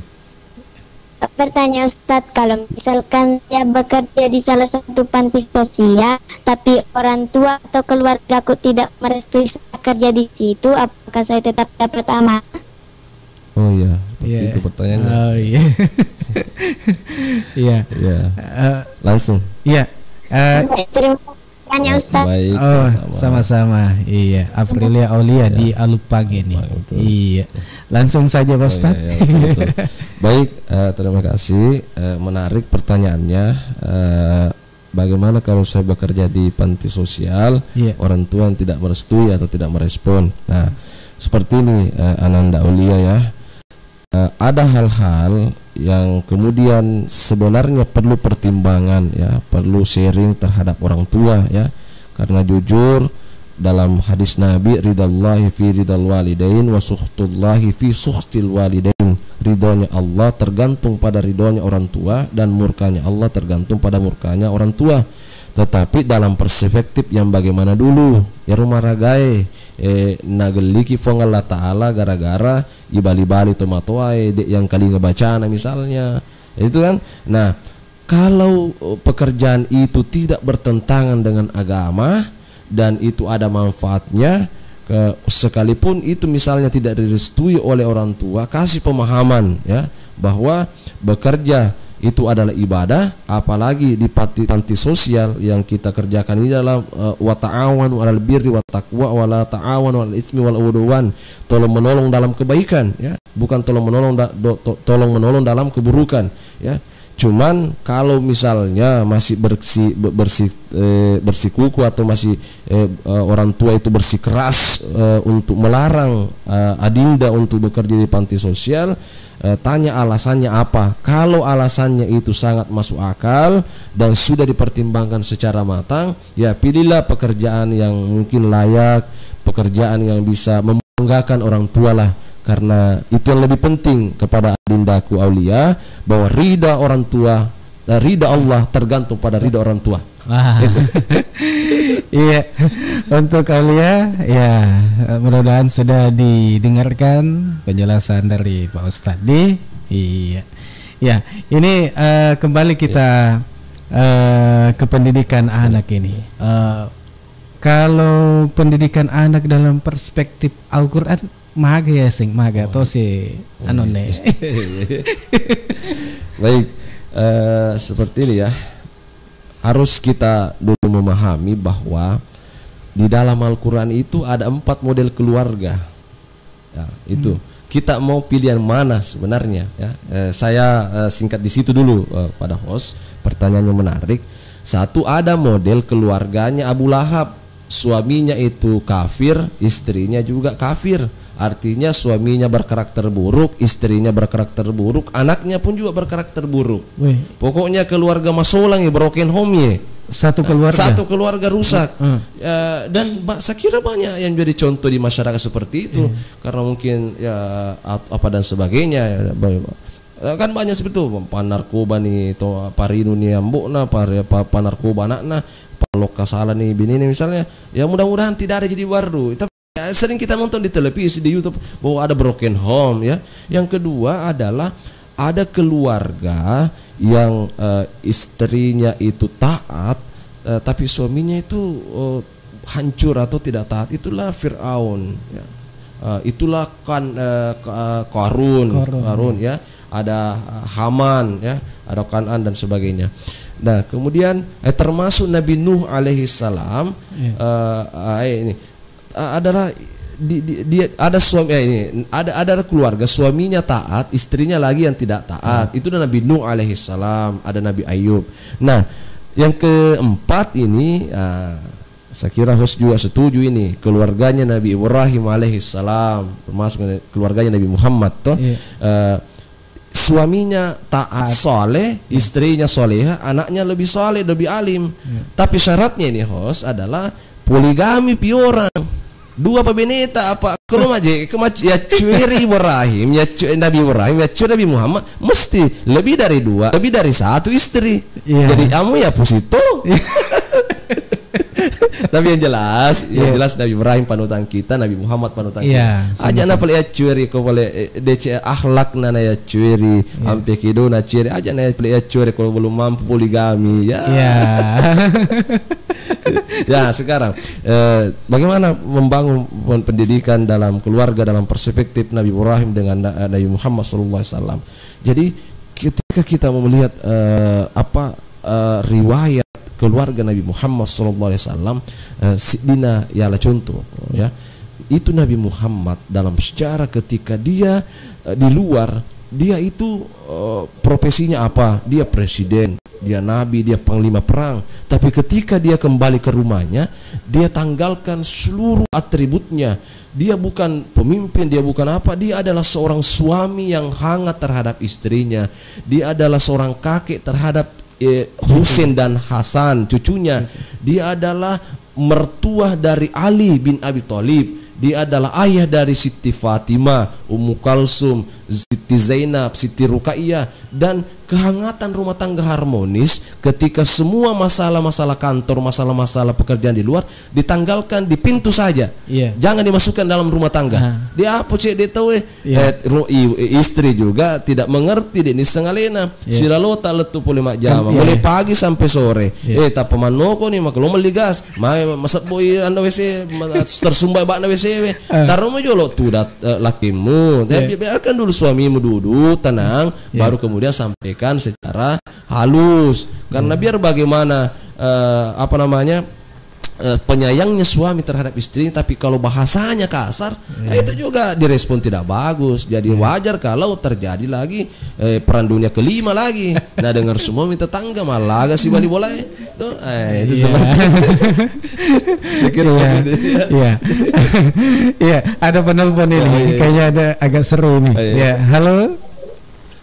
Bertanya Ustadz, kalau misalkan saya bekerja di salah satu panti sosial, tapi orang tua atau keluarga aku tidak merestui saya kerja di situ, apakah saya tetap dapat amanah? Oh iya, seperti itu pertanyaannya. Oh iya. Iya. Langsung. Iya. Terima kasih Ustadz. Baik, sama-sama. Iya, Aprilia Aulia di Alupange ini. Iya. Langsung saja Pak Ustadz. Betul. Baik, terima kasih. Menarik pertanyaannya. Bagaimana kalau saya bekerja di panti sosial, orang tua yang tidak merestui atau tidak merespon? Nah, seperti ini Ananda Aulia ya. Ada hal-hal yang kemudian sebenarnya perlu pertimbangan, ya, perlu sharing terhadap orang tua, ya, karena jujur dalam hadis Nabi, ridallahi fi ridal walidain wa sukhtullahi fi sukhtil walidain. Ridhonya Allah tergantung pada ridhonya orang tua, dan murkanya Allah tergantung pada murkanya orang tua. Tetapi dalam perspektif yang bagaimana dulu, ya rumah ragai nageliki fong Allah Ta'ala gara-gara ibali-bali tomatoai yang kali ngebacana misalnya, itu kan. Nah, kalau pekerjaan itu tidak bertentangan dengan agama dan itu ada manfaatnya, sekalipun itu misalnya tidak direstui oleh orang tua, kasih pemahaman, ya, bahwa bekerja itu adalah ibadah, apalagi di panti sosial yang kita kerjakan ini dalam wa ta'awanu 'alal birri wat taqwa wa la ta'awanu 'alal itsmi wal 'udwan, tolong menolong dalam kebaikan, ya, bukan tolong menolong dalam keburukan, ya. Cuman kalau misalnya masih bersikuku atau masih orang tua itu bersikeras untuk melarang adinda untuk bekerja di panti sosial, tanya alasannya apa. Kalau alasannya itu sangat masuk akal dan sudah dipertimbangkan secara matang, ya pilihlah pekerjaan yang mungkin layak, pekerjaan yang bisa membanggakan orang tua lah. Karena itu yang lebih penting kepada adindaku Aulia, bahwa ridha orang tua ridha Allah tergantung pada ridha orang tua. Iya, untuk Aulia ya, mudah-mudahan sudah didengarkan penjelasan dari Pak Ustadz. Iya, ya ini kembali kita ke pendidikan anak ini. Kalau pendidikan anak dalam perspektif Al-Quran, maga ya sing maga to si anone. Baik, seperti ini ya. Harus kita dulu memahami bahwa di dalam Al-Quran itu ada 4 model keluarga. Ya, itu kita mau pilihan mana sebenarnya? Ya, saya singkat di situ dulu pada host. Pertanyaannya menarik. Satu, ada model keluarganya Abu Lahab. Suaminya itu kafir, istrinya juga kafir. Artinya suaminya berkarakter buruk, istrinya berkarakter buruk, anaknya pun juga berkarakter buruk. Pokoknya keluarga masolang ya, broken home ya. Satu keluarga rusak. Dan saya kira banyak yang jadi contoh di masyarakat seperti itu. Karena mungkin ya apa dan sebagainya ya. Kan banyak seperti itu, panarkoba nih, to parinu nih ambokna, panarkoba anakna, paloka salah nih bini nih misalnya. Ya mudah-mudahan tidak ada jadi baru. Tapi ya, sering kita nonton di televisi, di YouTube bahwa ada broken home ya. Yang kedua adalah ada keluarga yang istrinya itu taat tapi suaminya itu hancur atau tidak taat. Itulah Fir'aun ya. Itulah Qarun ya. Ada Haman ya, ada Kan'an dan sebagainya. Nah, kemudian termasuk Nabi Nuh alaihi salam ini adalah dia ada suami ini ada keluarga suaminya taat, istrinya lagi yang tidak taat. Itu Nabi Nuh alaihi salam, ada Nabi Ayub. Nah, yang keempat ini saya kira harus juga setuju ini, keluarganya Nabi Ibrahim alaihi salam, termasuk keluarganya Nabi Muhammad toh. Suaminya taat, soleh, istrinya soleha, anaknya lebih soleh, lebih alim. Tapi syaratnya ini host adalah poligami piorang. 2 pabineta apa kalau maje ya cuiri Ibrahim ya Nabi Ibrahim ya cuiri Nabi Muhammad mesti lebih dari 2, lebih dari 1 istri. Jadi kamu ya pusito. Tapi yang jelas Nabi Ibrahim panutan kita, Nabi Muhammad panutan kita. Aja na pale cuiri ko pale DC akhlak na ya cuiri ampe kido na cuiri aja na pale cuiri kalau belum mampu poligami ya. Ya sekarang bagaimana membangun pendidikan dalam keluarga dalam perspektif Nabi Ibrahim dengan Nabi Muhammad SAW. Jadi ketika kita melihat riwayat keluarga Nabi Muhammad SAW, Sidina ialah contoh ya. Itu Nabi Muhammad dalam sejarah ketika dia di luar, dia itu profesinya apa? Dia presiden, dia nabi, dia panglima perang. Tapi ketika dia kembali ke rumahnya, dia tanggalkan seluruh atributnya. Dia bukan pemimpin, dia bukan apa, dia adalah seorang suami yang hangat terhadap istrinya. Dia adalah seorang kakek terhadap Husain dan Hasan cucunya. Dia adalah mertua dari Ali bin Abi Thalib. Dia adalah ayah dari Siti Fatimah, Ummu Kalsum, Siti Zainab, Siti Ruqayyah. Dan kehangatan rumah tangga harmonis ketika semua masalah-masalah kantor, masalah-masalah pekerjaan di luar ditanggalkan di pintu saja. Jangan dimasukkan dalam rumah tangga. Dia apa cek dia tahu istri juga tidak mengerti ini sengalena. Silalo tak letu pole mak jama. Mulai pagi sampai sore. Tak pemanoko nih mak lo meligas. Masak boy anda WC tersumbai bak na WC. Taruh majolo tu lakimu. Biarkan dulu suamimu duduk tenang, baru kemudian sampaikan secara halus. Karena biar bagaimana penyayangnya suami terhadap istri, tapi kalau bahasanya kasar, itu juga direspon tidak bagus. Jadi wajar kalau terjadi lagi perang dunia kelima lagi. Nah dengar semua minta tangga malah agak sih balik bola itu seperti Iya, ada penelpon ini. Kayaknya ada agak seru ini.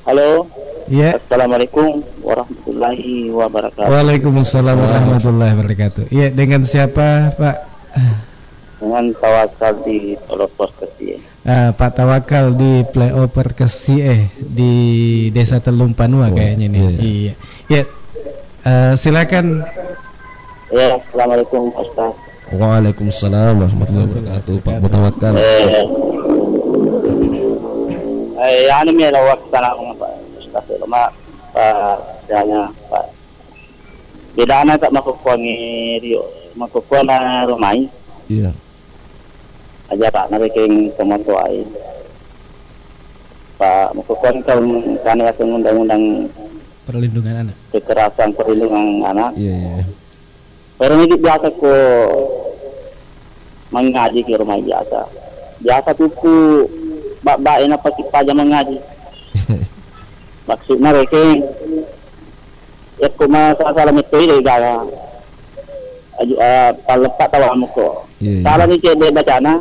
Halo. Assalamualaikum warahmatullahi wabarakatuh. Waalaikumsalam warahmatullahi wabarakatuh. Iya, dengan siapa, Pak? Dengan Tawakal di Pelopor Kesie. Pak Tawakal di Pelopor Kesie di Desa Telung Panua kayaknya nih. Iya. Silakan. Ya, assalamualaikum Ustaz. Waalaikumsalam warahmatullahi wabarakatuh. Pak Mutawakkal. Ano may lawak sana akong Pak Ustaz. Pak. Bila na tak makukuha na rumay. Iya. Aja tak nariking kemotuai. Pak makukuha kami akan undang-undang perlindungan anak. Kekerasan perlindungan anak. Iya. Pero hindi biasa ko mengaji ke rumah biasa. Biasa tuh ku babae na paja mengaji. Maksudnya mereka ya ko masasalam ito ay gaga. Palepat tawa mo ko. Salah ni cede baca na.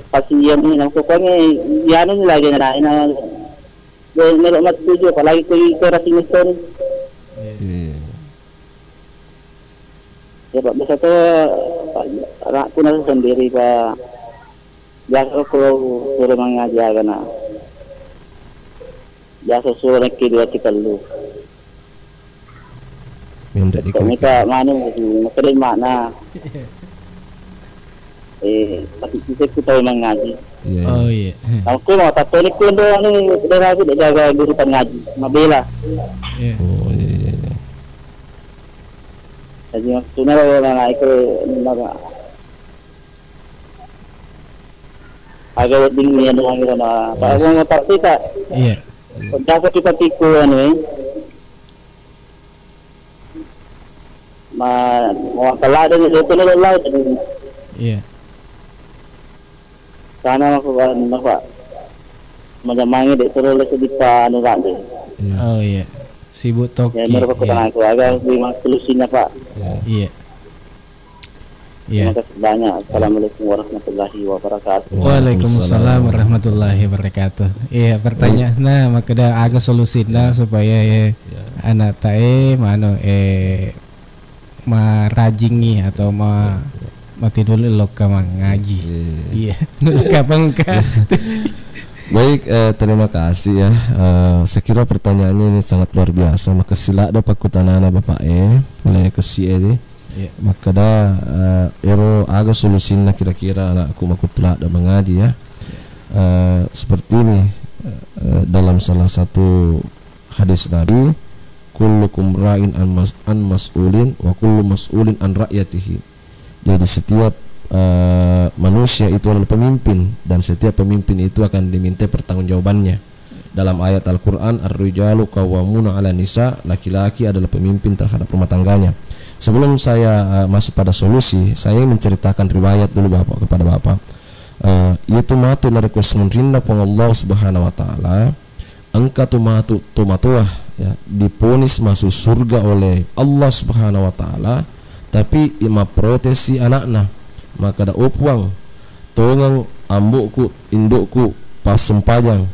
Pasti yan ni nang ko ni yan ni lagi na meron matuju palagi ko kerasing story. Ya Pak, biasa tuh anakku nasi sendiri Pak. Biasa kalau suruh mengajar karena biasa suruh nak kedua kita lu. Minta dikit. Kita mana sih? Makanya mana? Pasti kita mengaji. Oh iya. Aku mau tahu ni kundo ni dari aku jaga guru pengaji, mabela. Oh iya. Jadi maksudnya orang naik ke mana? Agak dingin ya doang gitu na. Kalau mau tahu kita. Iya. Dapat kita tiku ni. Mau kalah dengan itu lelah. Iya. Karena aku nampak menjamangi dek terus sedikit anuran deh. Oh iya. Sibuk toki. Ya, menurut aku agak memang solusinya Pak. Iya. Terima kasih banyak. Assalamualaikum warahmatullahi wabarakatuh. Waalaikumsalam warahmatullahi wabarakatuh. Iya, pertanyaan. Nah, maka ada agak solusi lah supaya anak tae mano marajingi atau mati dulu lo kamang ngaji. Iya. Kapan kah? Baik, terima kasih ya. Sekira pertanyaannya ini sangat luar biasa. Maka sila ada pakutanana Bapak boleh kesi ini. Maka dah ero agak solusinya kira-kira anakku makutlah ada mengaji ya. Seperti ini dalam salah satu hadis Nabi, kullukum ra'in an mas'ulin wa kullu mas'ulin an ra'yatihi. Jadi setiap manusia itu adalah pemimpin dan setiap pemimpin itu akan diminta pertanggungjawabannya. Dalam ayat Al-Qur'an, ar-rijalu qawwamuna 'ala nisa, laki-laki adalah pemimpin terhadap rumah tangganya. Sebelum saya masuk pada solusi, saya ingin menceritakan riwayat dulu Bapak kepada Bapak. Itu matu dari kusnunrinna pun Allah Subhanahu wa taala, engkau tumatuah ya, diponis masuk surga oleh Allah Subhanahu wa taala, tapi ima protesi anaknya. Maka ada opuang tongang ambukku indukku pas sempajang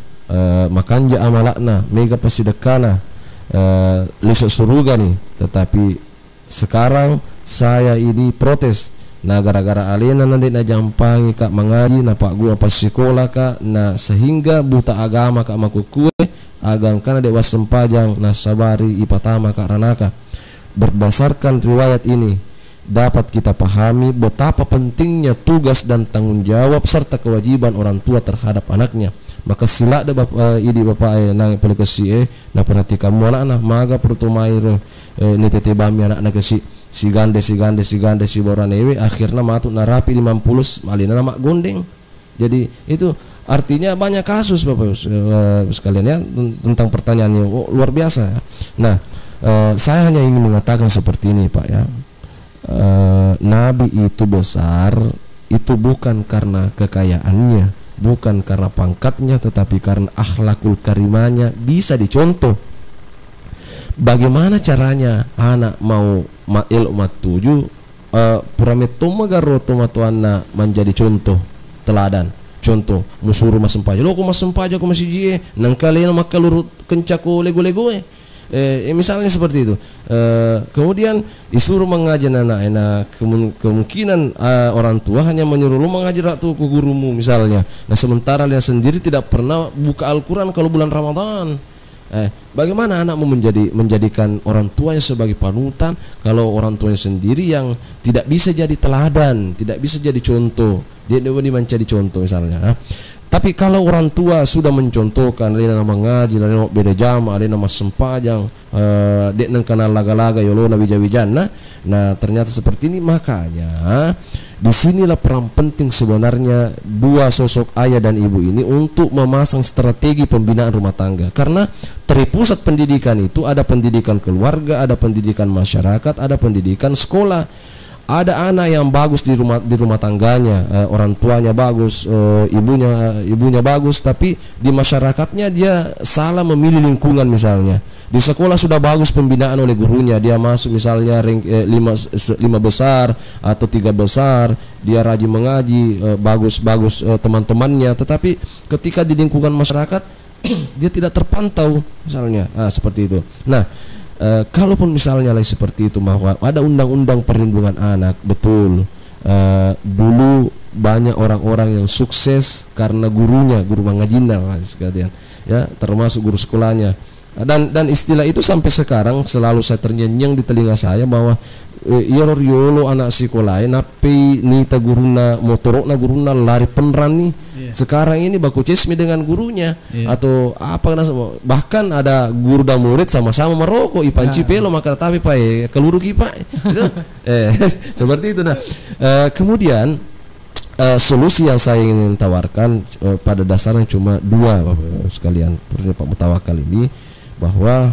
makanja amalakna mega pasidekana lisuk suruga nih, tetapi sekarang saya ini protes nah gara-gara alena nanti na jampangi kak mengaji na pak gua pas sekolah kak na sehingga buta agama kak makukue agam kana dewa sempajang na sabari ipatama kak ranaka. Berdasarkan riwayat ini dapat kita pahami betapa pentingnya tugas dan tanggung jawab serta kewajiban orang tua terhadap anaknya. Maka sila ada bapak nang pelekesi na perhatikan mu anak maga pertumair ni tetebami anak kesi si gande si boranewe akhirnya matu narapi 50 malina nama gondeng. Jadi itu artinya banyak kasus Bapak sekalian ya tentang pertanyaannya luar biasa. Nah, saya hanya ingin mengatakan seperti ini Pak ya. Nabi itu besar itu bukan karena kekayaannya, bukan karena pangkatnya, tetapi karena akhlakul karimanya bisa dicontoh. Bagaimana caranya anak mau ma'il matuju purametoma garoto matuana menjadi contoh teladan. Contoh musuru masempaja lo ko masempaja ko masijie nang kalian makalurut kencako lego-lego misalnya seperti itu. Kemudian disuruh mengajar anak-anak, kemungkinan orang tua hanya menyuruh lu mengajar tuh ke gurumu misalnya. Nah sementara dia sendiri tidak pernah buka Al-Quran kalau bulan Ramadan. Bagaimana anak mau menjadikan orang tuanya sebagai panutan kalau orang tuanya sendiri yang tidak bisa jadi teladan, tidak bisa jadi contoh. Dia mencari contoh misalnya. Tapi kalau orang tua sudah mencontohkan, ada nama ngaji, ada nama beda jam, ada nama sempajang, dia kenal laga-laga yolo nabi jawijana. Nah ternyata seperti ini, makanya disinilah peran penting sebenarnya dua sosok ayah dan ibu ini untuk memasang strategi pembinaan rumah tangga. Karena dari pusat pendidikan itu ada pendidikan keluarga, ada pendidikan masyarakat, ada pendidikan sekolah. Ada anak yang bagus di rumah tangganya, orang tuanya bagus, ibunya bagus, tapi di masyarakatnya dia salah memilih lingkungan misalnya. Di sekolah sudah bagus pembinaan oleh gurunya, dia masuk misalnya rank 5 besar atau 3 besar, dia rajin mengaji, bagus teman-temannya, tetapi ketika di lingkungan masyarakat dia tidak terpantau misalnya, seperti itu. Nah, kalaupun misalnya seperti itu, bahwa ada undang-undang perlindungan anak, betul. Dulu banyak orang-orang yang sukses karena gurunya, guru mangajina sekalian, ya, termasuk guru sekolahnya. Dan istilah itu sampai sekarang selalu saya ternyenyang di telinga saya bahwa yolo anak sekolah napi nita guruna motorokna guruna lari peneran nih. Sekarang ini baku cesmi dengan gurunya atau apa, bahkan ada guru dan murid sama-sama merokok ipanci pelo maka tapi pak keluru kipa gitu. Seperti itu. Nah kemudian solusi yang saya ingin tawarkan pada dasarnya cuma dua Bapak sekalian, terusnya Pak Mutawakal ini, bahwa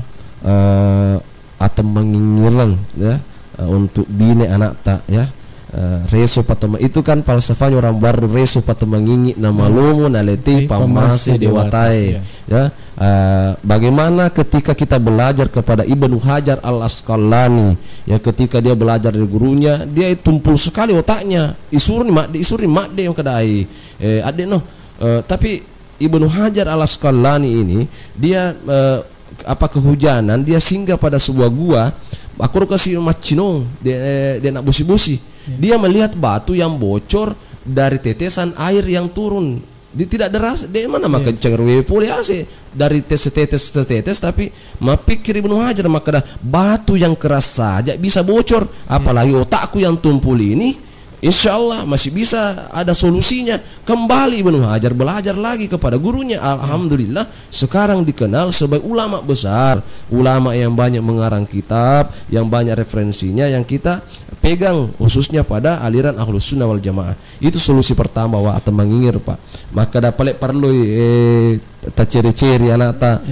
atau mengingiran ya untuk bine anak tak ya, reso patama itu kan falsafahnya orang baru, reso patama ngingi nama lomo naleti pamase dewatai ya. Bagaimana ketika kita belajar kepada Ibnu Hajar Al-Asqalani ya, ketika dia belajar dari gurunya, dia tumpul sekali otaknya, isuri mak de yang kedai tapi Ibnu Hajar Al-Asqalani ini dia kehujanan, dia singgah pada sebuah gua, aku kasih macinong, dia nak busi-busi, dia melihat batu yang bocor dari tetesan air yang turun, dia tidak deras, dia mana maka cengerwe pulih ase dari tetes, tapi mapikir Ibnu Hajar maka batu yang keras saja bisa bocor, apalagi otakku yang tumpul ini. Insya Allah masih bisa ada solusinya. Kembali Ibnu Hajar belajar lagi kepada gurunya. Alhamdulillah sekarang dikenal sebagai ulama besar, ulama yang banyak mengarang kitab, yang banyak referensinya yang kita pegang khususnya pada aliran Ahlus Sunnah wal Jamaah. Itu solusi pertama wa atau mengingir Pak. Maka dapat perlu tak ciri-ciri anak tak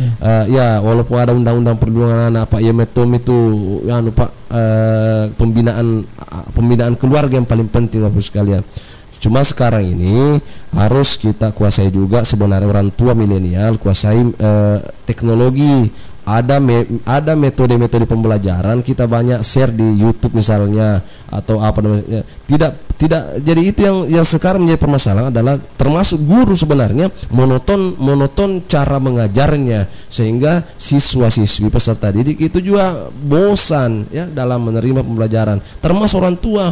ya, walaupun ada undang-undang perlindungan anak Pak ya, metom itu ya Pak, pembinaan keluarga yang paling penting Bapak sekalian. Cuma sekarang ini harus kita kuasai juga sebenarnya, orang tua milenial kuasai teknologi. Ada metode-metode pembelajaran, kita banyak share di YouTube misalnya atau apa namanya. Tidak jadi itu yang sekarang menjadi permasalahan adalah termasuk guru sebenarnya monoton cara mengajarnya, sehingga siswa-siswi peserta didik itu juga bosan ya dalam menerima pembelajaran. Termasuk orang tua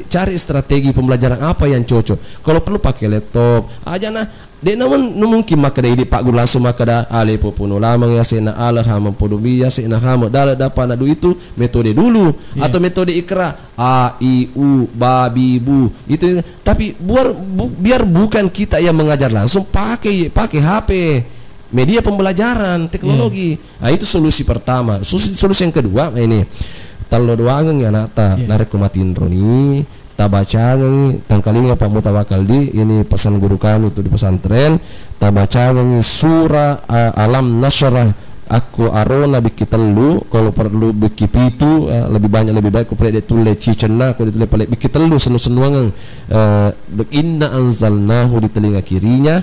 cari strategi pembelajaran apa yang cocok. Kalau perlu pakai laptop aja nah. Dia namun mungkin maka dah Pak Guru langsung maka dah alepo puno lamang ya sena Allah hama podobi ya sena hama dala dapat nadu itu metode dulu atau metode ikra a i u ba bi bu itu, tapi biar bukan kita yang mengajar langsung, pakai HP, media pembelajaran teknologi. Nah itu solusi pertama. Solusi yang kedua ini talo doangan ya nata narik kumatin roni tabaca ngi tangkali Pak Mutawakal di ini pesan guru kami itu di pesantren, tabaca ngi surah alam nasyrah aku arona bikitelu, kalau perlu bikipitu lebih banyak lebih baik aku perlu ditulis cicena aku ditulis paling bikitelu senu-senuangan inna anzalnahu di telinga kirinya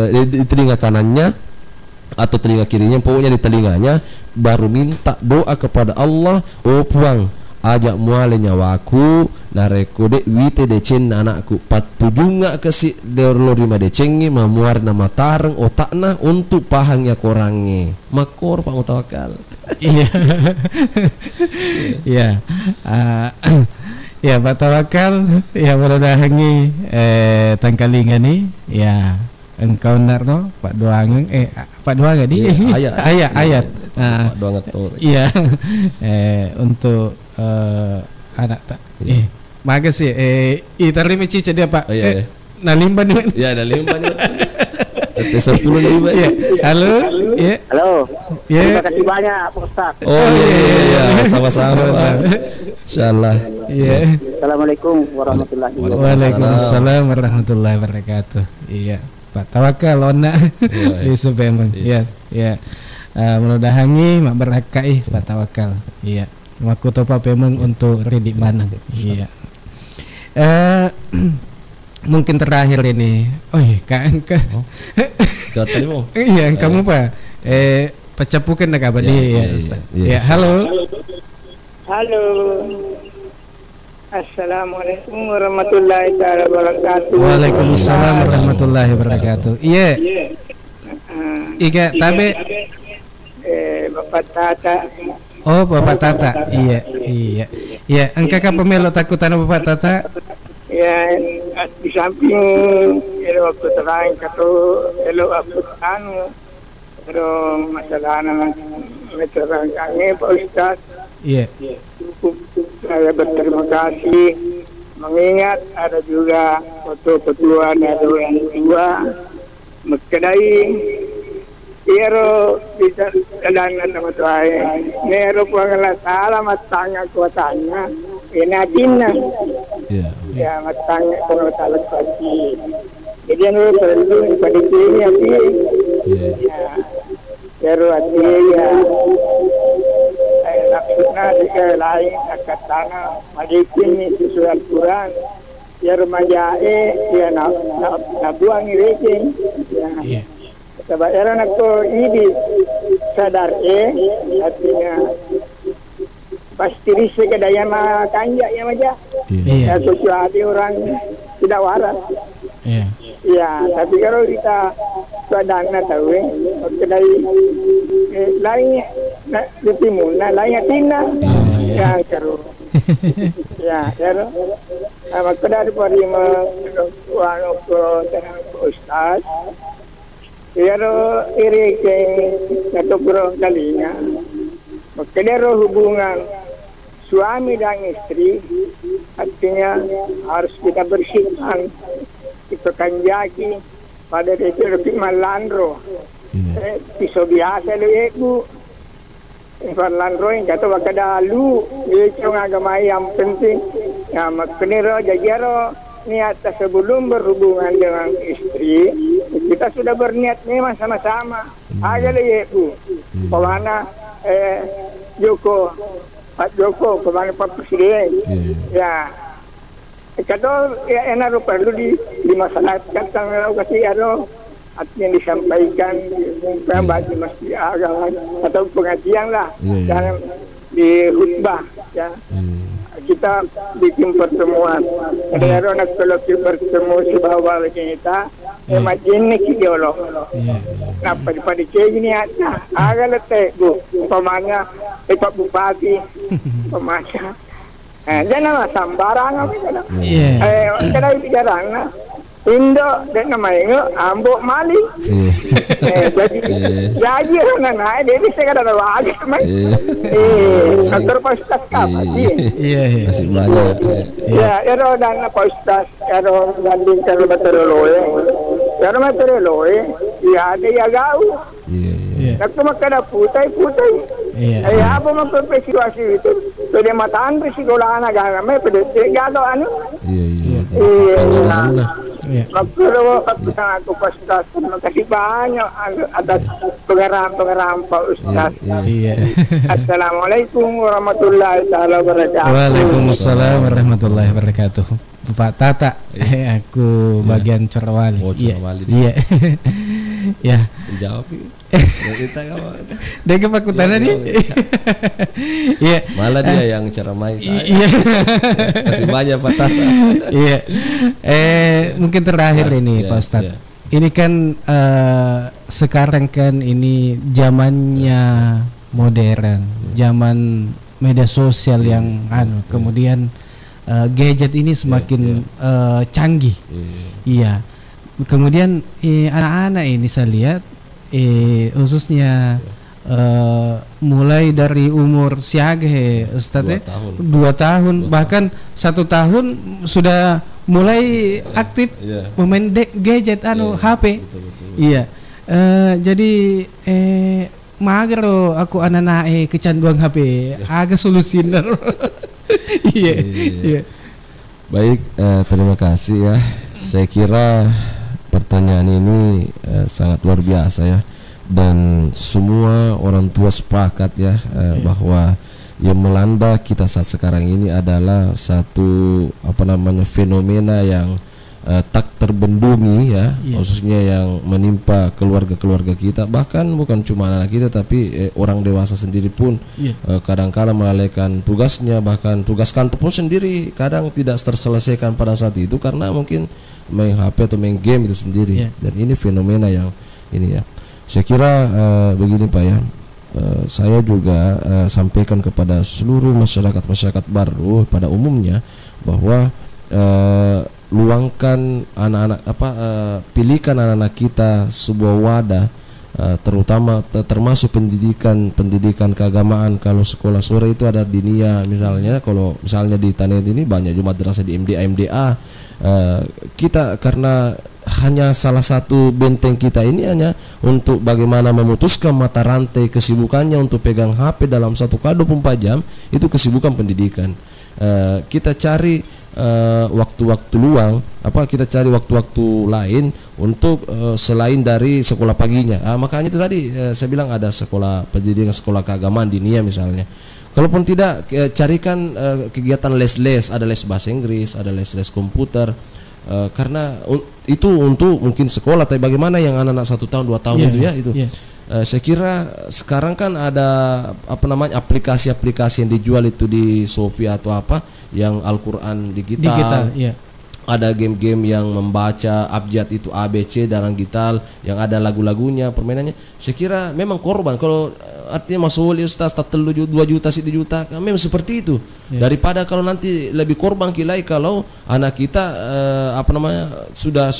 di telinga kanannya atau telinga kirinya, pokoknya di telinganya, baru minta doa kepada Allah, oh puang ajak muale nyawaku nareko dek wite decen anakku patujunga kesi derlo rima decengi mamuar nama tareng otakna untuk pahangnya korange makor Pak Mutawakal. Iya. Iya. Ya Pak Tawakal ya mudah-mudahan tangkalingan nih ya engkau narno Pak Doangen Pak Doangen di ayat. Pak Doangen tuh. Iya. Untuk anak tak. Makasih itarime cica dia Pak. Nalimban nih. Iya, nalimban nih. T10 lima. Halo. Halo. Terima kasih banyak Pak Ustaz. Oh iya, sama-sama Pak. Insyaallah. Assalamualaikum warahmatullahi wabarakatuh. Waalaikumsalam warahmatullahi wabarakatuh. Iya, Pak Tawakal ona di Subemang. Iya. Mudah-mudahan mak berkaih Pak Tawakal. Iya. Maku topa pemeng untuk ridik mana. Iya. Mungkin terakhir ini. Iya, kamu Pak. Pecapukan nak apa dia Ustaz. Ya, halo. Halo. Assalamualaikum warahmatullahi wabarakatuh. Waalaikumsalam warahmatullahi wabarakatuh. Iya. Iga tabe. Bapak Tata. Oh, Bapak Tata. Iya. Engkau pemelo takutan Bapak Tata? Ya, di samping elo aku terang kata elo aku pero masalah terang kami Pak Ustaz. Iya. Cukup saya berterima kasih mengingat ada juga foto ketua dari yang tua Mekedai Ero bisa jalan sama tuai. Nero puanglah salah matanya kuatanya. Ini adina. Ya matanya kalau salah pasti. Jadi anu perlu pada ini api. Ya. Ero api ya. Maksudnya jika lain katana majikin sesuai Al-Quran. Ya remaja ya nabuang ireking. Ya. Sebab era aku ini sadar artinya pasti risik kedaya kanjak ya maja. Ya sesuatu orang tidak waras. Ya, tapi kalau kita sadar nak tahu kedai lain di timur, lain tina yang keru. Ya, kalau kedai perima wano ko tenang Ustaz. Pero iriking natugurong kalinya magkadero hubungan suami dan istri artinya harus kita bersihkan itu kanjaki pada itu lebih malandro piso biasa lu ibu malandro yang kata wakadalu itu agama yang penting ya magkadero jajero niat sebelum berhubungan dengan istri kita sudah berniat memang sama-sama aja ya Bu kemana Pak Joko kemana Pak Presiden ya kalau ya enak perlu dimasalahkan kalau kasih artinya disampaikan bagi masjid agama atau pengajian lah jangan di khutbah ya kita bikin pertemuan. Ada orang kalau kita bertemu si bawah kita, imagine kita Allah. Napa pada ini ada, agak letek bu, pemanya Pak Bupati, pemanya. Jangan sambarang apa kan? Kalau bicara Indo dan namanya Ambok Mali. Jadi anak dia bisa kada ada lagi mai. Kantor Postas apa sih? Masih banyak. Ya, ero dan Postas, ero ganding kalau Meteorologi. Ero Meteorologi, ya ada ya gau. Nak makada putai. Apa memperpesiwasi itu? Pada mataan persikolahan agama, pada gado anu. Makro aku Ustaz, terima kasih banyak atas pengeram Pak Ustaz. Assalamualaikum warahmatullahi wabarakatuh. Waalaikumsalam warahmatullahi wabarakatuh. Pak Tata, aku bagian Corowali. Iya. Ya. Dijawab. Dia kepakutan nih. Iya. Malah dia yang ceramai saya. Masih banyak Pak Tata. Iya. Mungkin terakhir ini Pak Ustadz. Ini kan sekarang kan ini zamannya modern, zaman media sosial yang kemudian gadget ini semakin canggih. Iya. Kemudian anak-anak ini saya lihat khususnya mulai dari umur siage Ustadz 2 tahun bahkan 1 tahun sudah mulai aktif memain gadget HP. Iya. Jadi mager aku anak-anak kecanduan HP agak solusi. Iya. Baik, terima kasih ya. Saya kira pertanyaan ini sangat luar biasa ya, dan semua orang tua sepakat ya bahwa yang melanda kita saat sekarang ini adalah satu fenomena yang tak terbendungi ya, khususnya yang menimpa keluarga-keluarga kita, bahkan bukan cuma anak kita tapi orang dewasa sendiri pun kadang-kala melalaikan tugasnya, bahkan tugas kantor pun sendiri kadang tidak terselesaikan pada saat itu karena mungkin main HP atau main game itu sendiri. Dan ini fenomena yang ini ya. Saya kira begini Pak ya, saya juga sampaikan kepada seluruh masyarakat baru pada umumnya bahwa luangkan anak-anak pilihkan anak-anak kita sebuah wadah, terutama termasuk pendidikan keagamaan. Kalau sekolah sore itu ada dinia misalnya, kalau misalnya di Tanah ini banyak juga madrasah di MDA. Kita karena hanya salah satu benteng kita ini hanya untuk bagaimana memutuskan mata rantai kesibukannya untuk pegang HP dalam 1x24 jam, itu kesibukan pendidikan. Kita cari waktu-waktu luang, kita cari waktu-waktu lain untuk selain dari sekolah paginya. Makanya itu tadi saya bilang ada sekolah pendidikan, sekolah keagamaan dinia misalnya. Kalaupun tidak, carikan kegiatan les-les, ada les bahasa Inggris, ada les-les komputer. Karena itu untuk mungkin sekolah, tapi bagaimana yang anak-anak 1 tahun 2 tahun itu ya itu. Saya kira sekarang kan ada aplikasi-aplikasi yang dijual itu di Sofia atau yang Al-Quran digital. Ada game-game yang membaca abjad itu ABC dalam digital, yang ada lagu-lagunya, permainannya. Saya kira memang korban kalau artinya masuk Ustaz 2 juta 1 juta, memang seperti itu. Daripada kalau nanti lebih korban kilai kalau anak kita sudah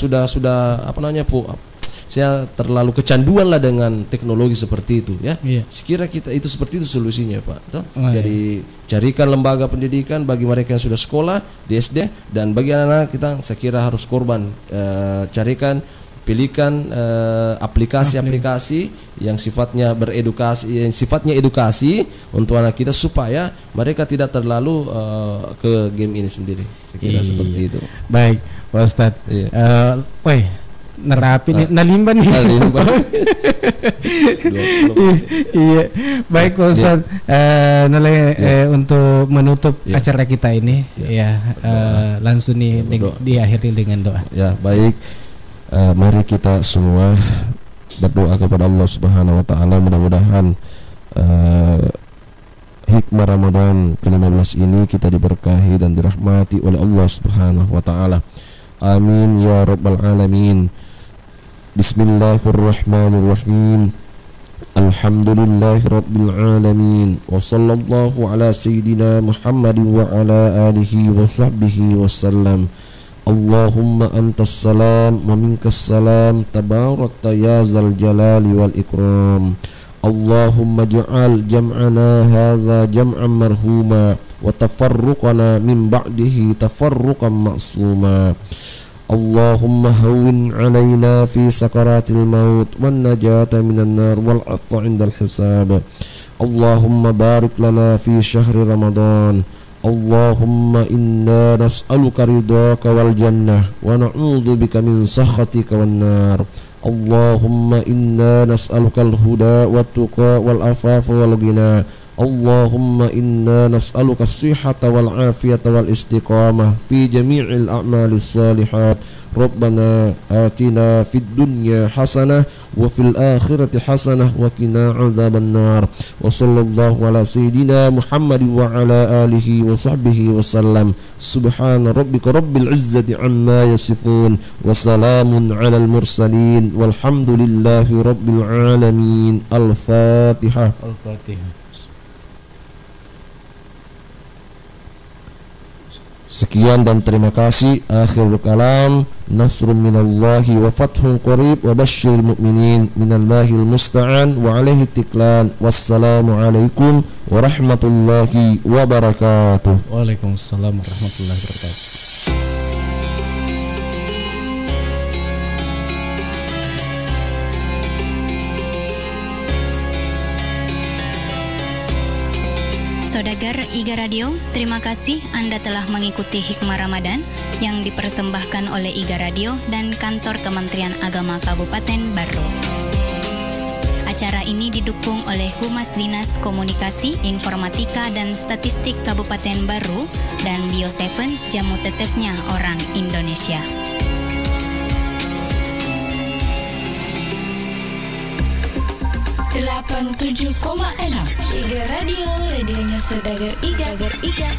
saya terlalu kecanduan lah dengan teknologi seperti itu ya. Sekira kita itu seperti itu solusinya Pak. Jadi carikan lembaga pendidikan bagi mereka yang sudah sekolah di SD, dan bagi anak-anak kita saya kira harus korban, pilihkan aplikasi-aplikasi yang sifatnya beredukasi, yang sifatnya edukasi untuk anak kita supaya mereka tidak terlalu ke game ini sendiri. Saya kira seperti itu. Baik Pak Ustadz. Nerapin nalimban nih. Iya, baik Pak Ustadz. Untuk menutup acara kita ini langsung nih diakhiri dengan doa. Ya, baik. Mari kita semua berdoa kepada Allah Subhanahu wa taala, mudah-mudahan hikmah Ramadan ke-15 ini kita diberkahi dan dirahmati oleh Allah Subhanahu wa taala. Amin ya rabbal alamin. Bismillahirrahmanirrahim. Alhamdulillahi rabbil alamin. Wa sallallahu ala sayyidina Muhammadin wa ala alihi wa sahbihi wasallam. Allahumma antas salam wa minkas salam, tabarakta ya zal jalali wal ikram. Allahumma ja'al jam'ana hadha jam'an marhuma wa tafarruqana min ba'dihi tafarruqan ma'suma. Allahumma hawwin 'alaina fi sakaratil maut wan najata minan nar wal 'afwa 'indal hisab. Allahumma barik lana fi syahri Ramadan. Allahumma inna nas'aluka ridhaka wal jannah wa na'udzu bika min sakhatika wan nar. Allahumma inna nas'aluka al-huda wat tuqa wal afafa wal ghina. Allahumma inna nas'aluka as-sihhata wal afiyata wal istiqamah fi jami'il a'malis salihat. Rabbana atina fid dunya hasanah wa fil akhirati hasanah wa qina adzaban nar. Wa sallallahu ala sayyidina Muhammad wa ala alihi wa sahbihi wasallam. Subhana rabbika rabbil izzati amma yasifun wa salamun alal mursalin walhamdulillahi rabbil alamin. Al-Fatihah. Sekian dan terima kasih. Akhirul kalam. nasrun minallahi wa fathun qarib wa basyiril mu'minin minallahil musta'an wa alaihi tiklan. Wassalamu alaikum warahmatullahi wabarakatuh. Waalaikumsalam warahmatullahi wabarakatuh. Saudagar IGA Radio, terima kasih Anda telah mengikuti Hikmah Ramadan yang dipersembahkan oleh IGA Radio dan Kantor Kementerian Agama Kabupaten Barro. Acara ini didukung oleh Humas Dinas Komunikasi, Informatika dan Statistik Kabupaten Barro dan Bio7, jamu tetesnya orang Indonesia. Delapan 7,6 IGA Radio, radionya Saudagar IGA.